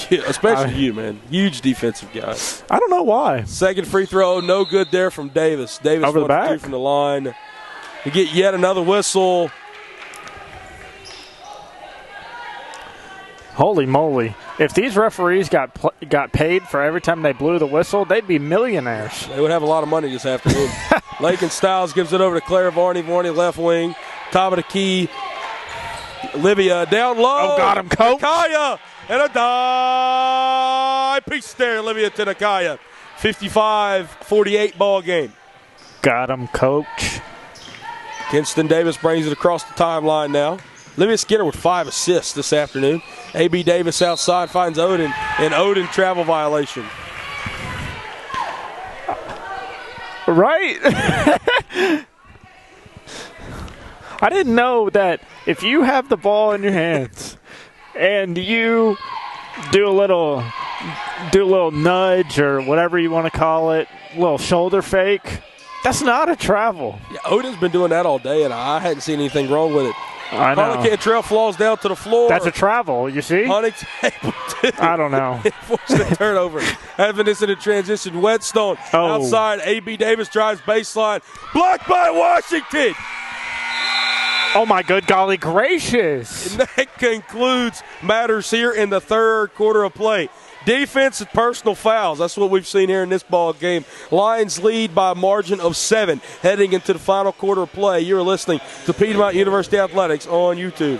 Yeah, especially you, man. Huge defensive guy. I don't know why. Second free throw, no good there from Davis. Davis over the back. 2 from the line. We get yet another whistle. Holy moly. If these referees got paid for every time they blew the whistle, they'd be millionaires. They would have a lot of money this afternoon. Lakin Styles gives it over to Claire Varney. Varney left wing. Top of the key. Olivia down low. Oh, got him, coach. Nakaya. And a dive piece there, Olivia to Nakaya. 55-48 ball game. Got him, coach. Kinston Davis brings it across the timeline now. Olivia Skinner with 5 assists this afternoon. A.B. Davis outside finds Odin, and Odin travel violation. Right? I didn't know that if you have the ball in your hands and you do a little nudge or whatever you want to call it, a little shoulder fake, that's not a travel. Yeah, Odin's been doing that all day, and I hadn't seen anything wrong with it. I know. Carla Cantrell falls down to the floor. That's a travel, you see? Huntington able to. I don't know. Forced a turnover. Having this in a transition. Whetstone outside. A.B. Davis drives baseline. Blocked by Washington. Oh, my good golly gracious. And that concludes matters here in the third quarter of play. Defense and personal fouls. That's what we've seen here in this ball game. Lions lead by a margin of 7 heading into the final quarter of play. You're listening to Piedmont University Athletics on YouTube.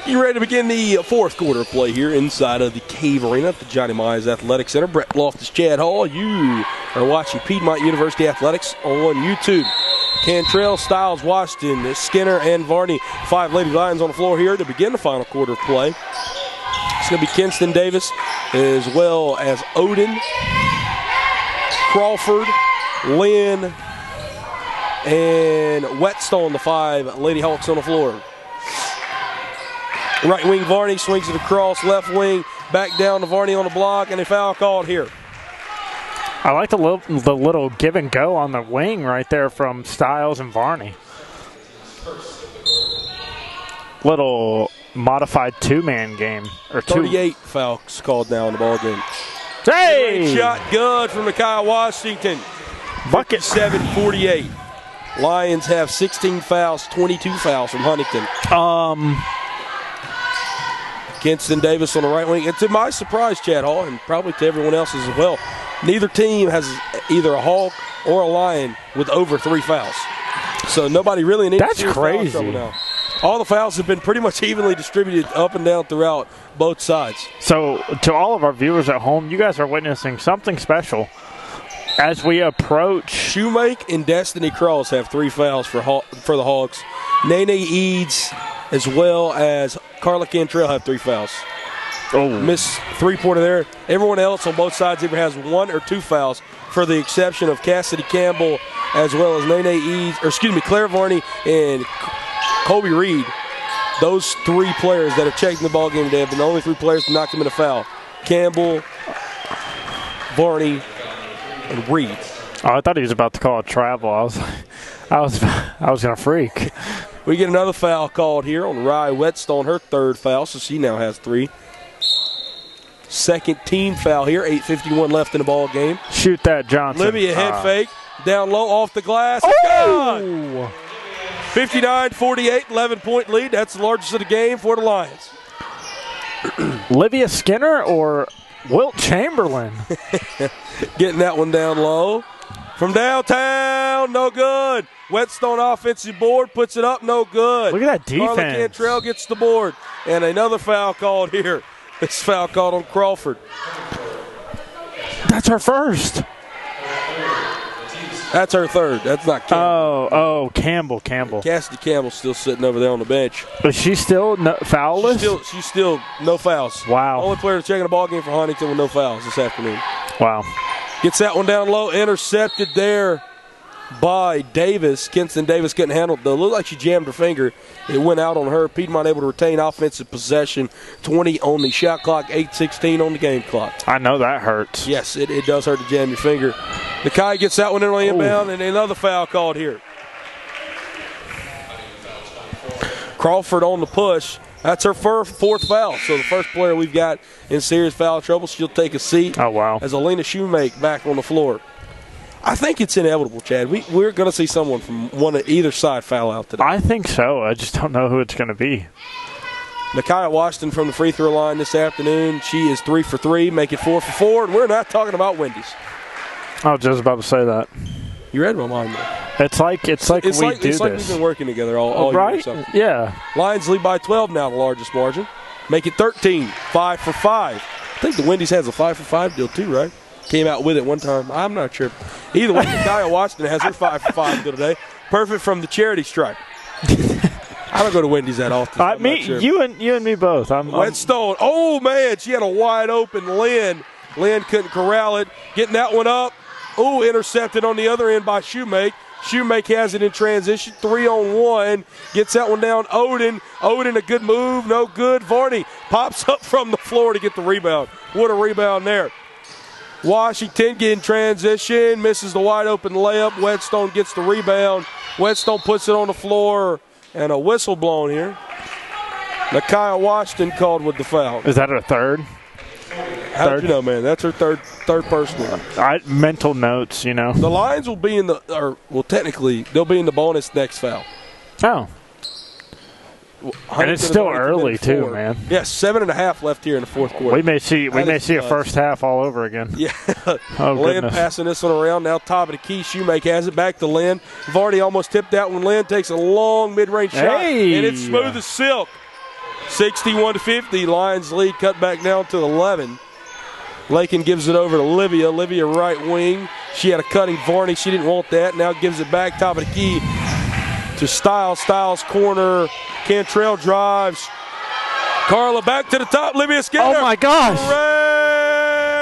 You ready to begin the fourth quarter of play here inside of the Cave Arena at the Johnny Mize Athletic Center. Brett Loftus, Chad Hall. You are watching Piedmont University Athletics on YouTube. Cantrell, Styles, Washington, Skinner, and Varney. 5 Lady Lions on the floor here to begin the final quarter of play. It's going to be Kinston Davis as well as Odin, Crawford, Lynn, and Whetstone, the 5 Lady Hawks on the floor. Right wing Varney swings it across, left wing, back down to Varney on the block, and a foul called here. I like the little give and go on the wing right there from Stiles and Varney. Little modified two-man game. Or 38 fouls called down the ball game. Hey! Shot good from Nakia Washington. Bucket. 7-48. Lions have 16 fouls, 22 fouls from Huntingdon. Kinston Davis on the right wing. And to my surprise, Chad Hall, and probably to everyone else's as well, neither team has either a Hawk or a Lion with over 3 fouls. So nobody really needs That's crazy. Foul trouble now. All the fouls have been pretty much evenly distributed up and down throughout both sides. So to all of our viewers at home, you guys are witnessing something special as we approach. Shoemake and Destiny Cross have 3 fouls for the Hawks. Nene Eads as well as Carla Cantrell have 3 fouls. Oh, Miss 3-pointer there. Everyone else on both sides either has 1 or 2 fouls, for the exception of Cassidy Campbell as well as Claire Varney and Colby Reed. Those 3 players that have checked in the ball game today have been the only 3 players to not commit a foul. Campbell, Varney, and Reed. Oh, I thought he was about to call a travel. I was gonna freak. We get another foul called here on Rye Whetstone, her 3rd foul, so she now has 3. Second team foul here, 8:51 left in the ball game. Shoot that, Johnson. Libya head fake, down low off the glass. Oh! 59-48, 11-point lead. That's the largest of the game for the Lions. Livia Skinner or Wilt Chamberlain? Getting that one down low. From downtown, no good. Whetstone offensive board, puts it up, no good. Look at that defense. Carla Cantrell gets the board. And another foul called here. This foul called on Crawford. That's her first. That's her 3rd. That's not Campbell. Campbell. Cassidy Campbell's still sitting over there on the bench. Is she still foulless? She's still no fouls. Wow. Only player checking the ball game for Huntington with no fouls this afternoon. Wow. Gets that one down low, intercepted there by Davis. Kinston Davis couldn't handle it. It looked like she jammed her finger. It went out on her. Piedmont able to retain offensive possession. 20 on the shot clock, 8:16 on the game clock. I know that hurts. Yes, it does hurt to jam your finger. Nakai gets that one in on the inbound, and another foul called here. Crawford on the push. That's her 4th foul. So the first player we've got in serious foul trouble. She'll take a seat. Oh, wow. As Alina Shoemake back on the floor. I think it's inevitable, Chad. We're going to see someone from either side foul out today. I think so. I just don't know who it's going to be. Nakia Washington from the free throw line this afternoon. She is 3 for 3, make it 4 for 4. And we're not talking about Wendy's. I was just about to say that. You read my mind, man. It's like we do It's like this. we've been working together all year right? or something. Yeah. Lions lead by 12 now, the largest margin. Make it 13, 5 for 5. I think the Wendy's has a 5 for 5 deal too, right? Came out with it one time. I'm not sure. Either way, Nakia Washington has her 5 for 5 deal today. Perfect from the charity stripe. I don't go to Wendy's that often. So you and me both. Whetstone. Oh man, she had a wide open Lynn. Lynn couldn't corral it. Getting that one up. Oh, intercepted on the other end by Shoemake. Shoemake has it in transition. 3-on-1. Gets that one down. Odin, a good move. No good. Varney pops up from the floor to get the rebound. What a rebound there. Washington getting transition. Misses the wide open layup. Whetstone gets the rebound. Whetstone puts it on the floor. And a whistle blown here. Nakia Washington called with the foul. Is that her 3rd? How did you know, man? That's her third personal. Mental notes, you know. The Lions will be technically, they'll be in the bonus next foul. Oh. And it's still early, too, man. Yes, 7.5 left here in the 4th quarter. We may see a first half all over again. Yeah. Oh, Lynn goodness. passing this one around. Now top of the key. Shoemake has it back to Lynn. Varney almost tipped that one. Lynn takes a long mid-range shot. And it's smooth as silk. 61-50. Lions lead cut back down to 11. Lakin gives it over to Livia. Livia right wing. She had a cutting Varney. She didn't want that. Now gives it back top of the key to Stiles. Stiles corner. Cantrell drives. Carla back to the top. Livia Skinner. Oh, my gosh.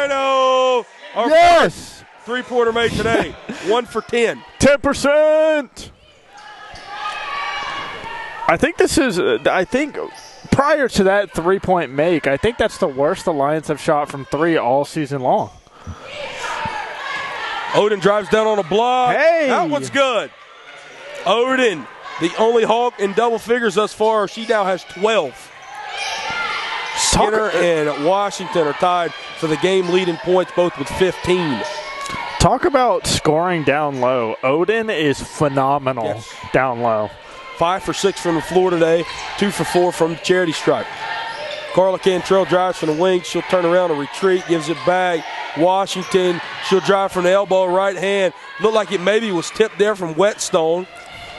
Moreno. Our Yes. three-pointer made today. 1 for 10. 10%. I think this is, prior to that three-point make, I think that's the worst the Lions have shot from three all season long. Odin drives down on a block. Hey. That one's good. Odin, the only Hawk in double figures thus far. She now has 12. Skinner and Washington are tied for the game leading points, both with 15. Talk about scoring down low. Odin is phenomenal down low. 5 for 6 from the floor today, 2 for 4 from the charity stripe. Carla Cantrell drives from the wing. She'll turn around and retreat, gives it back. Washington, she'll drive from the elbow, right hand. Looked like it maybe was tipped there from Whetstone.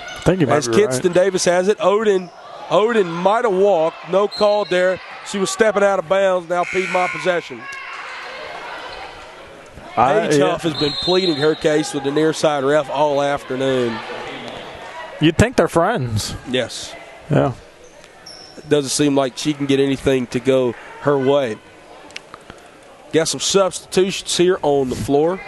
I think you might As be Kinston right. Davis has it. Odin might have walked. No call there. She was stepping out of bounds. Now Piedmont possession. Paige Huff has been pleading her case with the near side ref all afternoon. You'd think they're friends. Yes. Yeah. It doesn't seem like she can get anything to go her way. Got some substitutions here on the floor.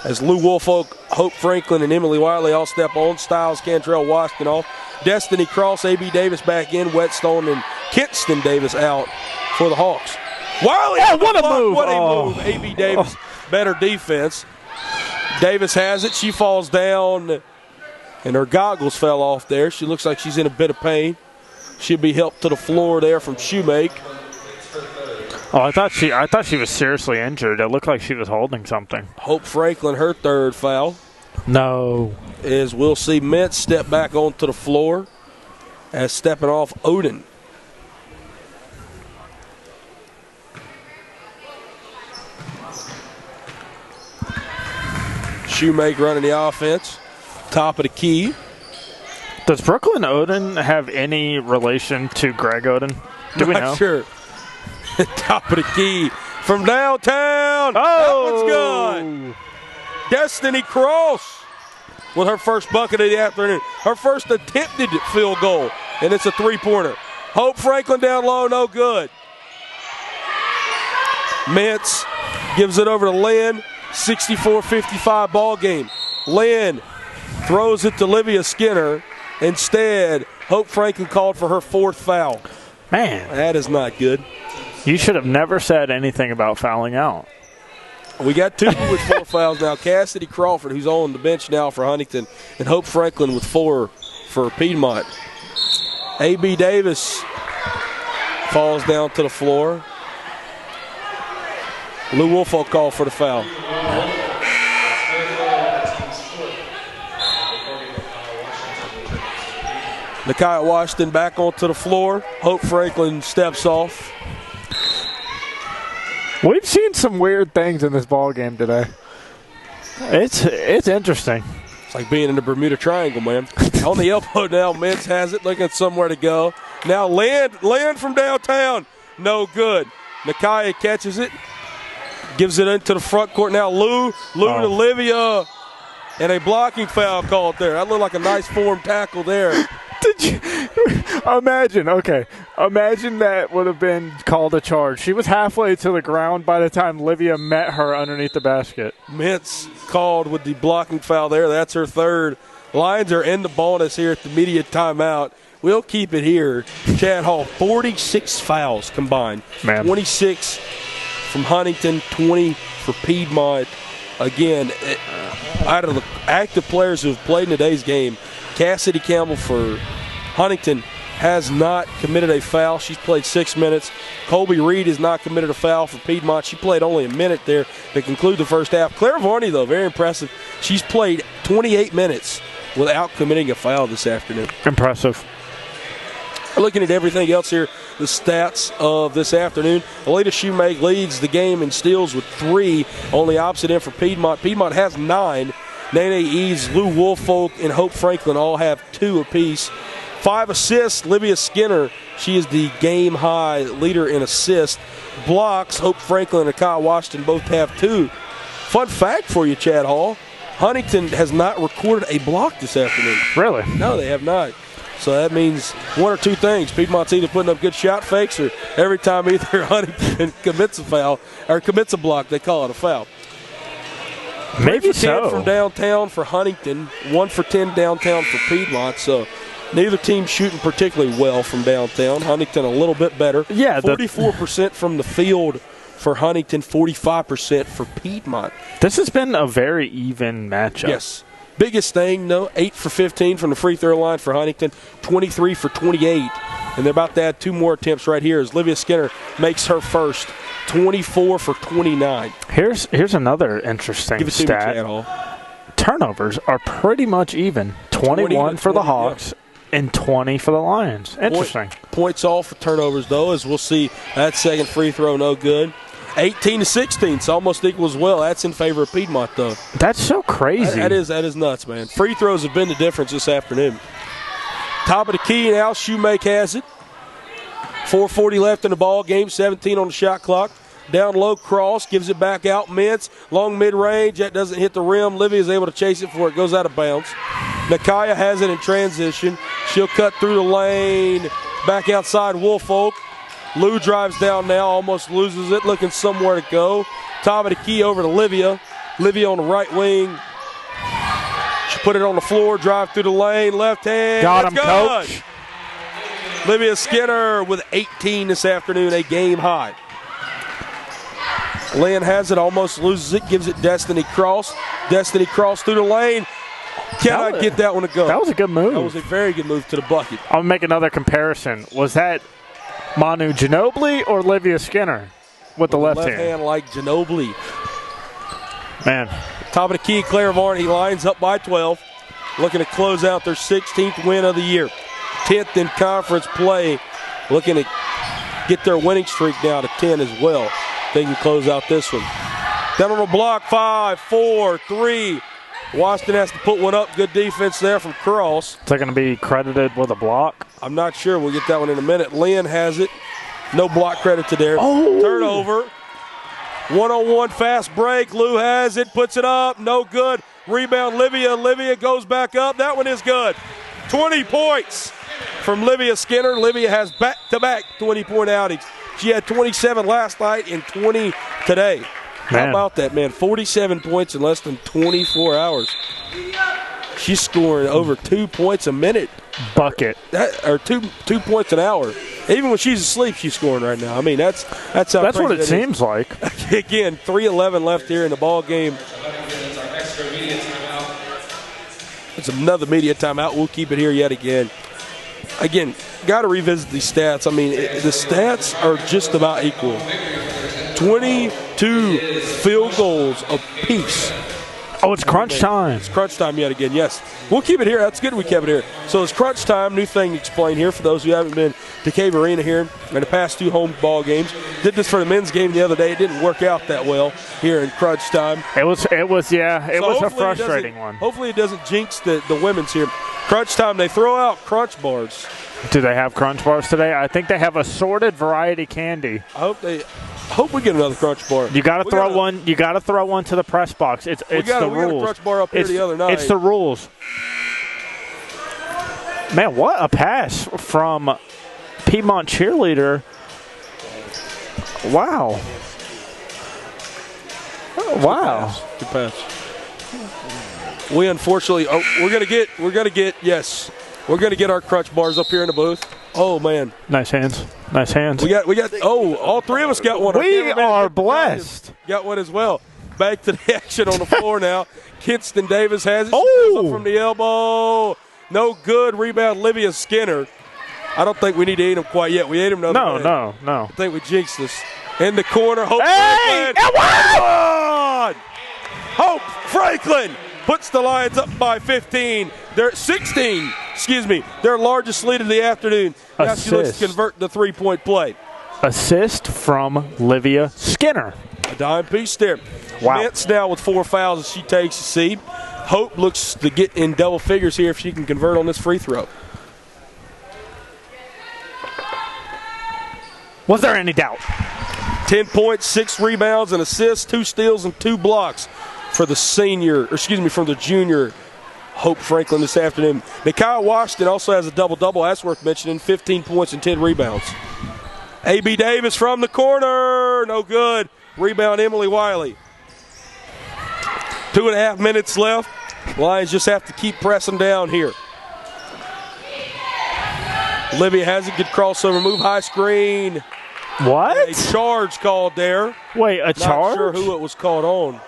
As Lou Woolfolk, Hope Franklin, and Emily Wiley all step on. Styles, Cantrell, Washington off. Destiny Cross, A.B. Davis back in. Whetstone and Kinston Davis out for the Hawks. Wiley, what a move. What a move. A.B. Davis, better defense. Davis has it. She falls down, and her goggles fell off there. She looks like she's in a bit of pain. She'll be helped to the floor there from Shoemake. Oh, I thought she was seriously injured. It looked like she was holding something. Hope Franklin, her third foul. No. As we'll see Mintz step back onto the floor as stepping off Odin. Shoemake running the offense. Top of the key. Does Brooklyn Odin have any relation to Greg Odin? Do we know? Not sure. Top of the key from downtown. Oh! That one's good. Destiny Cross with her first bucket of the afternoon. Her first attempted field goal, and it's a three-pointer. Hope Franklin down low, no good. Mintz gives it over to Lynn. 64-55 ball game. Lynn throws it to Livia Skinner. Instead, Hope Franklin called for her fourth foul. Man, that is not good. You should have never said anything about fouling out. We got two with 4 fouls now. Cassidy Crawford, who's on the bench now for Huntington, and Hope Franklin with 4 for Piedmont. A.B. Davis falls down to the floor. Lou Woolfolk called for the foul. Nakia Washington back onto the floor. Hope Franklin steps off. We've seen some weird things in this ball game today. It's interesting. It's like being in the Bermuda Triangle, man. On the elbow now, Mintz has it, looking somewhere to go. Now land from downtown. No good. Nakia catches it. Gives it into the front court. Now Lou to Olivia. And a blocking foul called there. That looked like a nice form tackle there. Did you imagine? Okay, imagine that would have been called a charge. She was halfway to the ground by the time Livia met her underneath the basket. Mintz called with the blocking foul there. That's her third. Lions are in the bonus here at the media timeout. We'll keep it here. Chad Hall, 46 fouls combined. Man. 26 from Huntington, 20 for Piedmont. Again, out of the active players who have played in today's game, Cassidy Campbell for Huntington has not committed a foul. She's played 6 minutes. Colby Reed has not committed a foul for Piedmont. She played only a minute there to conclude the first half. Claire Varney, though, very impressive. She's played 28 minutes without committing a foul this afternoon. Impressive. Looking at everything else here, the stats of this afternoon. Alita Shoemake leads the game in steals with 3 on the opposite end for Piedmont. Piedmont has 9. Nene Eads, Lou Woolfolk, and Hope Franklin all have 2 apiece. 5 assists, Livia Skinner. She is the game-high leader in assists. Blocks, Hope Franklin and Kyle Washington both have 2. Fun fact for you, Chad Hall, Huntington has not recorded a block this afternoon. Really? No, they have not. So that means one or two things. Piedmont's either putting up good shot fakes, or every time either Huntington commits a foul or commits a block, they call it a foul. Maybe 3 for 10 so. from downtown for Huntington, 1 for 10 downtown for Piedmont. So neither team shooting particularly well from downtown. Huntington a little bit better. Yeah, 44% from the field for Huntington, 45% for Piedmont. This has been a very even matchup. Yes. Biggest thing, though, 8 for 15 from the free throw line for Huntington, 23 for 28. And they're about to add 2 more attempts right here as Livia Skinner makes her first, 24 for 29. Here's another interesting Give it to me, stat. Chad Hall. Turnovers are pretty much even. 21 for the 20, Hawks and 20 for the Lions. Interesting. Points all for turnovers, though, as we'll see that second free throw no good. 18 to 16, so almost equal as well. That's in favor of Piedmont, though. That's so crazy. That is nuts, man. Free throws have been the difference this afternoon. Top of the key now, Shoemake has it. 4:40 left in the ball game, 17 on the shot clock. Down low, Cross gives it back out. Mintz, long mid-range. That doesn't hit the rim. Livia is able to chase it before it goes out of bounds. Nakaya has it in transition. She'll cut through the lane. Back outside, Woolfolk. Lou drives down now, almost loses it, looking somewhere to go. Top of the key over to Livia. Livia on the right wing. She put it on the floor, drive through the lane, left hand. Got him, That's good. Coach. Livia Skinner with 18 this afternoon, a game high. Lynn has it, almost loses it, gives it Destiny Cross. Destiny Cross through the lane. Cannot get that one to go. That was a good move. That was a very good move to the bucket. I'll make another comparison. Was that Manu Ginobili or Livia Skinner with the left hand? Like Ginobili. Man. Top of the key, Clairvaughn. He lines up by 12. Looking to close out their 16th win of the year. 10th in conference play. Looking to get their winning streak down to 10 as well. They can close out this one. Down on the block, 5, 4, 3. Washington has to put one up. Good defense there from Cross. Is that going to be credited with a block? I'm not sure. We'll get that one in a minute. Lynn has it. No block credit to there. Oh. Turnover. 1-on-1 fast break. Lou has it. Puts it up. No good. Rebound Livia. Livia goes back up. That one is good. 20 points from Livia Skinner. Livia has back-to-back 20-point outings. She had 27 last night and 20 today. How about that, man? 47 points in less than 24 hours. She's scoring over 2 points a minute. Bucket. Or two points an hour. Even when she's asleep, she's scoring right now. I mean, that's how that's what it seems like. Again, 3:11 left here in the ball game. It's another media timeout. We'll keep it here yet again. Again, got to revisit these stats. I mean, the stats are just about equal. 22 field goals apiece. Oh, it's crunch time. It's crunch time yet again, yes. We'll keep it here. That's good we kept it here. So it's crunch time. New thing to explain here for those who haven't been to Cave Arena here in the past 2 home ball games. Did this for the men's game the other day. It didn't work out that well here in crunch time. It was a frustrating one. Hopefully it doesn't jinx the women's here. Crunch time, they throw out crunch bars. Do they have crunch bars today? I think they have assorted variety candy. I hope we get another crunch bar. You got to throw one. You got to throw one to the press box. It's the rules. We got a crunch bar up here the other night. It's the rules. Man, what a pass from Piedmont cheerleader. Wow. Wow. Good pass. We unfortunately we're gonna get our crunch bars up here in the booth. Oh man. Nice hands. Nice hands. We got all 3 of us got one. We are blessed. Got one as well. Back to the action on the floor now. Kinston Davis has it. Oh! Up from the elbow. No good. Rebound Livia Skinner. I don't think we need to eat them quite yet. We ate them the other day. No. I think we jinxed this. In the corner, Hope Hey! Franklin. Hope Franklin puts the Lions up by 15. They're 16, their largest lead of the afternoon. Now she looks to convert the 3-point play. Assist from Livia Skinner. A dime piece there. Wow. Mintz now with 4 fouls as she takes the seed. Hope looks to get in double figures here if she can convert on this free throw. Was there any doubt? 10 points, 6 rebounds, and assists, 2 steals, and 2 blocks for the junior Hope Franklin this afternoon. Mikhail Washington also has a double-double. That's worth mentioning, 15 points and 10 rebounds. A.B. Davis from the corner. No good. Rebound, Emily Wiley. 2.5 minutes left. Lions just have to keep pressing down here. Olivia has a good crossover move, high screen. What? A charge called there. Wait, a charge? Not sure who it was called on.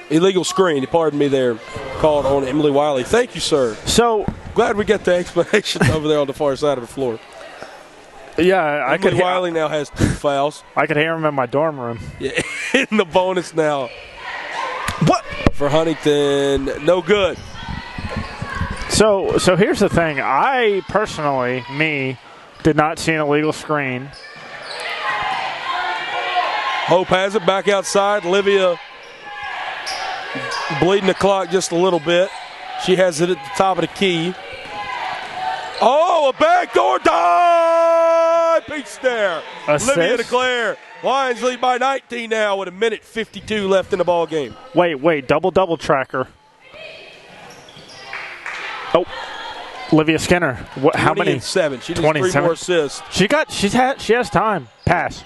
Illegal screen, pardon me there, called on Emily Wiley. Thank you, sir. So glad we got the explanation over there on the far side of the floor. Yeah, Emily Wiley now has 2 fouls. I could hear him in my dorm room. Yeah, in the bonus now. What? For Huntingdon, no good. So here's the thing. I personally, did not see an illegal screen. Hope has it back outside. Olivia bleeding the clock just a little bit. She has it at the top of the key. Oh, a backdoor dive! Peach there. Olivia DeClaire. Lions lead by 19 now with 1:52 left in the ball game. Wait, double tracker. Oh, Olivia Skinner. How many? 7. She needs 3 more assists. She has time. Pass.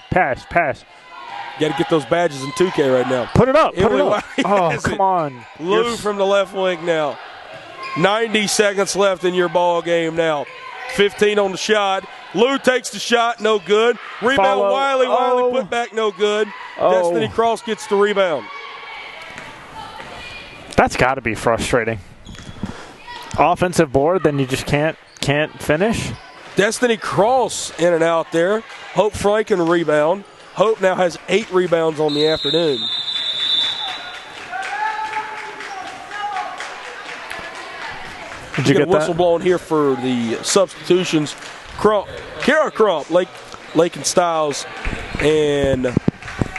Got to get those badges in 2K right now. Put it up. Oh, come on. Lou from the left wing now. 90 seconds left in your ball game now. 15 on the shot. Lou takes the shot, no good. Rebound, Wiley. Wiley put back, no good. Destiny Cross gets the rebound. That's got to be frustrating. Offensive board, then you just can't finish. Destiny Cross in and out there. Hope Franklin rebound. Hope now has 8 rebounds on the afternoon. Did you get a whistle blown here for the substitutions. Kara Crump, Lakin Styles, and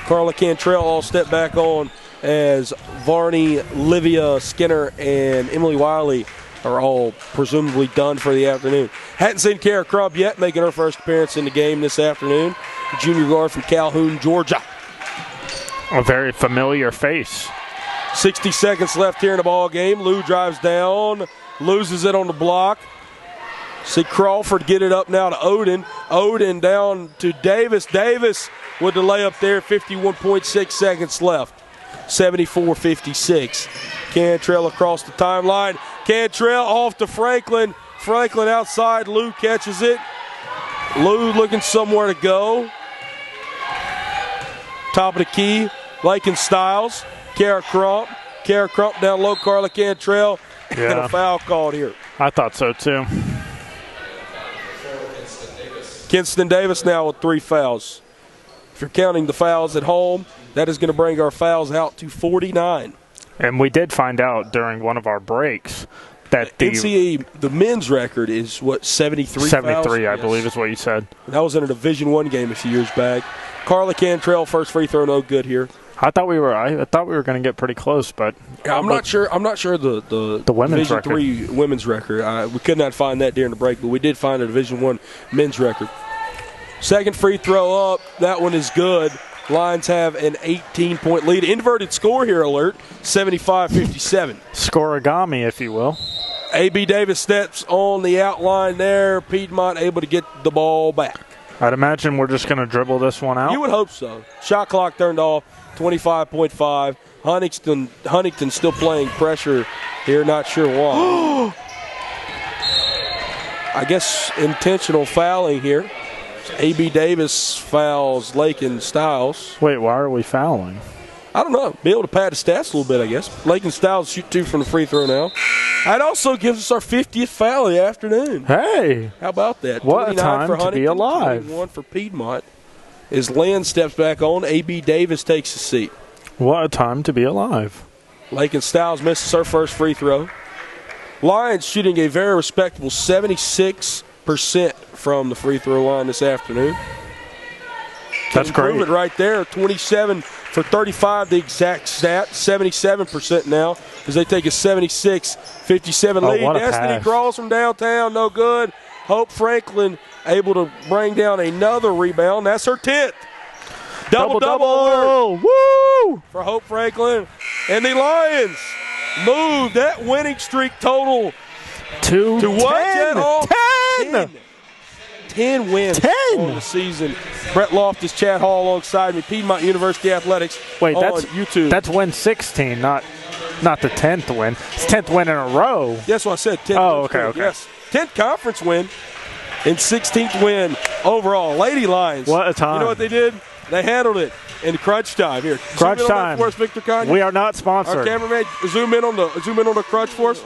Carla Cantrell all step back on as Varney, Livia Skinner, and Emily Wiley are all presumably done for the afternoon. Hadn't seen Kara Crump yet, making her first appearance in the game this afternoon. Junior guard from Calhoun, Georgia. A very familiar face. 60 seconds left here in the ball game. Lou drives down, loses it on the block. See Crawford get it up now to Odin. Odin down to Davis. Davis with the layup there, 51.6 seconds left. 74-56. Cantrell across the timeline. Cantrell off to Franklin. Franklin outside. Lou catches it. Lou looking somewhere to go. Top of the key. Lakin Styles. Kara Crump. Kara Crump down low. Carla Cantrell. Yeah. And a foul called here. I thought so too. Kinston Davis now with 3 fouls. If you're counting the fouls at home, that is going to bring our fouls out to 49. And we did find out during one of our breaks that the NCAA, the men's record is, 73 73, fouls? I believe is what you said. That was in a Division I game a few years back. Carla Cantrell, first free throw, no good here. I thought we were going to get pretty close, but I'm not sure the women's Division record. III women's record. We could not find that during the break, but we did find a Division I men's record. Second free throw up. That one is good. Lions have an 18-point lead. Inverted score here, alert, 75-57. Scoregami, if you will. A.B. Davis steps on the outline there. Piedmont able to get the ball back. I'd imagine we're just going to dribble this one out. You would hope so. Shot clock turned off, 25.5. Huntingdon still playing pressure here, not sure why. I guess intentional fouling here. A.B. Davis fouls Lakin Styles. Wait, why are we fouling? I don't know. Be able to pad the stats a little bit, I guess. Lakin Styles shoot 2 from the free throw now. That also gives us our 50th foul of the afternoon. Hey. How about that? What a time for to be Huntingdon, alive. 21 for Piedmont. As Lynn steps back on, A.B. Davis takes a seat. What a time to be alive. Lakin Styles misses her first free throw. Lions shooting a very respectable 76% from the free throw line this afternoon. That's great. Improve it right there. 27 for 35, the exact stat. 77% now as they take a 76-57 lead. What a Destiny pass. Cross from downtown, no good. Hope Franklin able to bring down another rebound. That's her 10th. Double alert Woo! for Hope Franklin. And the Lions moved that winning streak total to what, 10. Chad Hall? 10. 10 wins 10 on the season. Brett Loftus, Chad Hall alongside me. Piedmont University Athletics. Wait, on that's YouTube. That's win 16, not the 10th win. It's 10th win in a row. That's what I said. 10th Oh, win okay, streak. okay. Yes, 10th conference win and 16th win overall. Lady Lions. What a time. You know what they did? They handled it in crunch time. Here, Crunch zoom in on time. that for us, Victor Kanye. We are not Our sponsored. cameraman, zoom in on the crunch for us.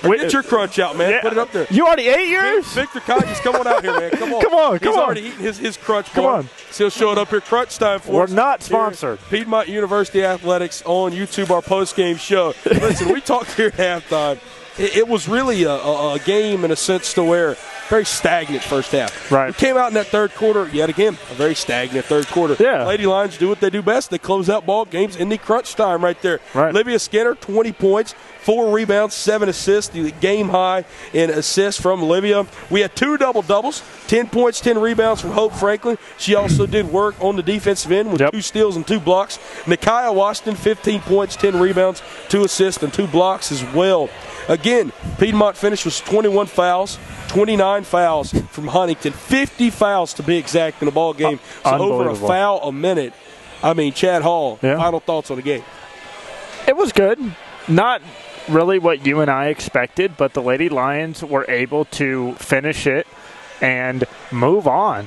Get your crunch out, man. Yeah. Put it up there. You already ate yours? Victor Kanye's come on out here, man. Come on. Come on, come He's on. already eating his crunch Come bar. on. So he'll show it up here. Crunch time for We're us. not Here, sponsored. Piedmont University Athletics on YouTube, our post-game show. Listen, we talked here at halftime. It was really a game in a sense to where very stagnant first half. Right. We came out in that third quarter, yet again, a very stagnant third quarter. Yeah. Lady Lions do what they do best. They close out ball games in the crunch time right there. Right. Olivia Skinner, 20 points, 4 rebounds, 7 assists, the game high in assists from Olivia. We had 2 double-doubles, 10 points, 10 rebounds from Hope Franklin. She also did work on the defensive end with 2 steals and 2 blocks. Nakia Washington, 15 points, 10 rebounds, 2 assists, and 2 blocks as well. Again, Piedmont finished with 21 fouls, 29 fouls from Huntingdon, 50 fouls to be exact in the ball game. So over a foul a minute. I mean, Chad Hall, final thoughts on the game? It was good. Not really what you and I expected, but the Lady Lions were able to finish it and move on.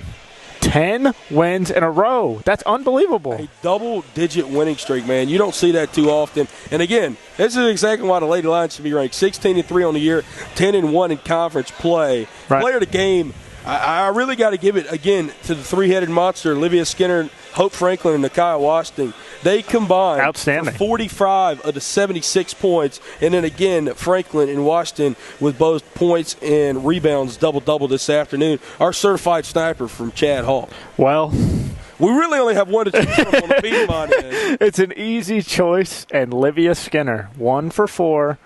10 wins in a row. That's unbelievable. A double-digit winning streak, man. You don't see that too often. And again, this is exactly why the Lady Lions should be ranked 16-3 on the year, 10-1 in conference play. Right. Player of the game, I really got to give it again to the three-headed monster, Olivia Skinner, Hope Franklin, and Nakia Washington. They combined outstanding for 45 of the 76 points. And then again, Franklin and Washington with both points and rebounds double-double this afternoon. Our certified sniper from Chad Hall. Well, we really only have one to choose from on the Piedmont end. It's an easy choice, and Olivia Skinner, 1 for 4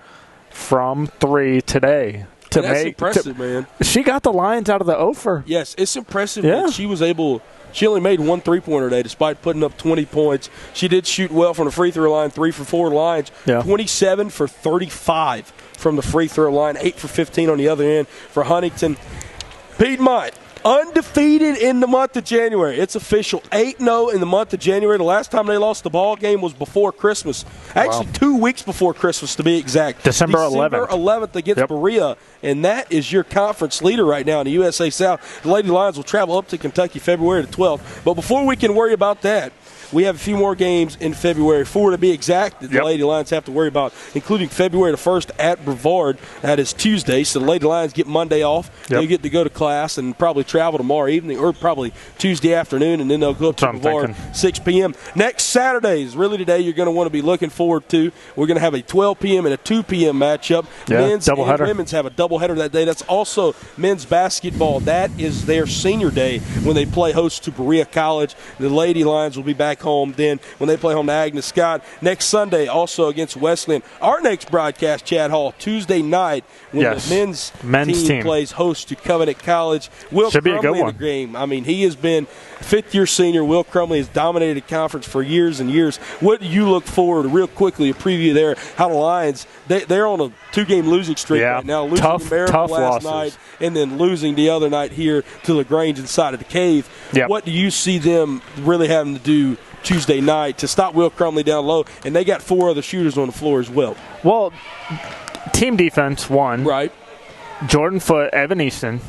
from 3 today. That's impressive, man. She got the Lions out of the offer. Yes, it's impressive that she was able. She only made 1 3-pointer today, despite putting up 20 points. She did shoot well from the free throw line, 3 for 4 lines, 27 for 35 from the free throw line, 8 for 15 on the other end for Huntingdon. Piedmont, undefeated in the month of January. It's official, 8-0 in the month of January. The last time they lost the ball game was before Christmas. Actually, 2 weeks before Christmas, to be exact. December 11th. December 11th against Berea, and that is your conference leader right now in the USA South. The Lady Lions will travel up to Kentucky February the 12th. But before we can worry about that, we have a few more games in February, 4 to be exact, that the Lady Lions have to worry about, including February the 1st at Brevard. That is Tuesday, so the Lady Lions get Monday off. They get to go to class and probably travel tomorrow evening or probably Tuesday afternoon, and then they'll go up to Brevard 6 p.m. Next Saturday is really the day you're going to want to be looking forward to. We're going to have a 12 p.m. and a 2 p.m. matchup. Men's and women's have a doubleheader that day. That's also men's basketball. That is their senior day when they play host to Berea College. The Lady Lions will be back home then when they play home to Agnes Scott. Next Sunday, also against Wesleyan. Our next broadcast, Chad Hall, Tuesday night when the men's team plays host to Covenant College. Will Should be a good Crumley in one. the game. I mean, he has been fifth-year senior. Will Crumley has dominated the conference for years and years. What do you look forward to, real quickly, a preview there, how the Lions, they're on a 2-game losing streak right now. Losing to Maryville last night and then losing the other night here to LaGrange inside of the Cave. What do you see them really having to do Tuesday night to stop Will Crumley down low? And they got 4 other shooters on the floor as well. Well, team defense, 1. Right. Jordan Foote, Evan Easton.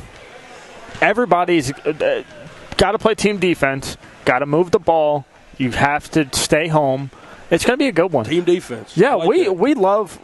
Everybody's got to play team defense, got to move the ball. You have to stay home. It's going to be a good one. Team defense. Yeah, we love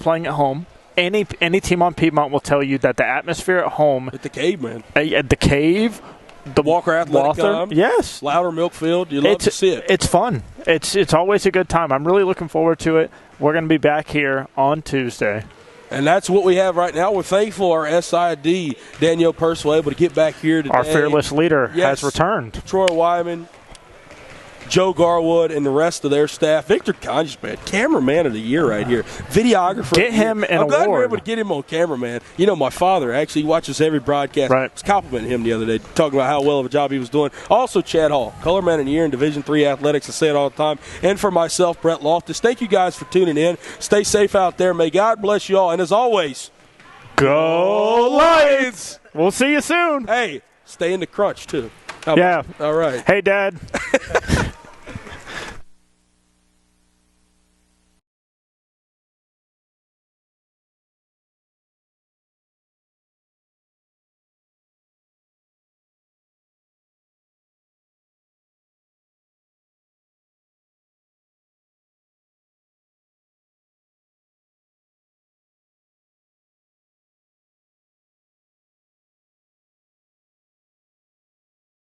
playing at home. Any team on Piedmont will tell you that the atmosphere at home at the Cave, man. At the Cave, the Walker Athletic Club, yes, Louder Milkfield. You love to see it. It's fun. It's always a good time. I'm really looking forward to it. We're going to be back here on Tuesday. And that's what we have right now. We're thankful our SID, Danielle Purcell, able to get back here today. Our fearless leader has returned. Troy Wyman, Joe Garwood, and the rest of their staff. Victor Conjus, man, cameraman of the year right here. Videographer. Get him an I'm glad award. we're able to get him on camera, man. You know, my father actually watches every broadcast. Right. I was complimenting him the other day, talking about how well of a job he was doing. Also, Chad Hall, color man of the year in Division III athletics. I say it all the time. And for myself, Brett Loftus. Thank you guys for tuning in. Stay safe out there. May God bless you all. And as always, Go Lions! We'll see you soon. hey, stay in the crunch, too. Yeah. All right. Hey, Dad.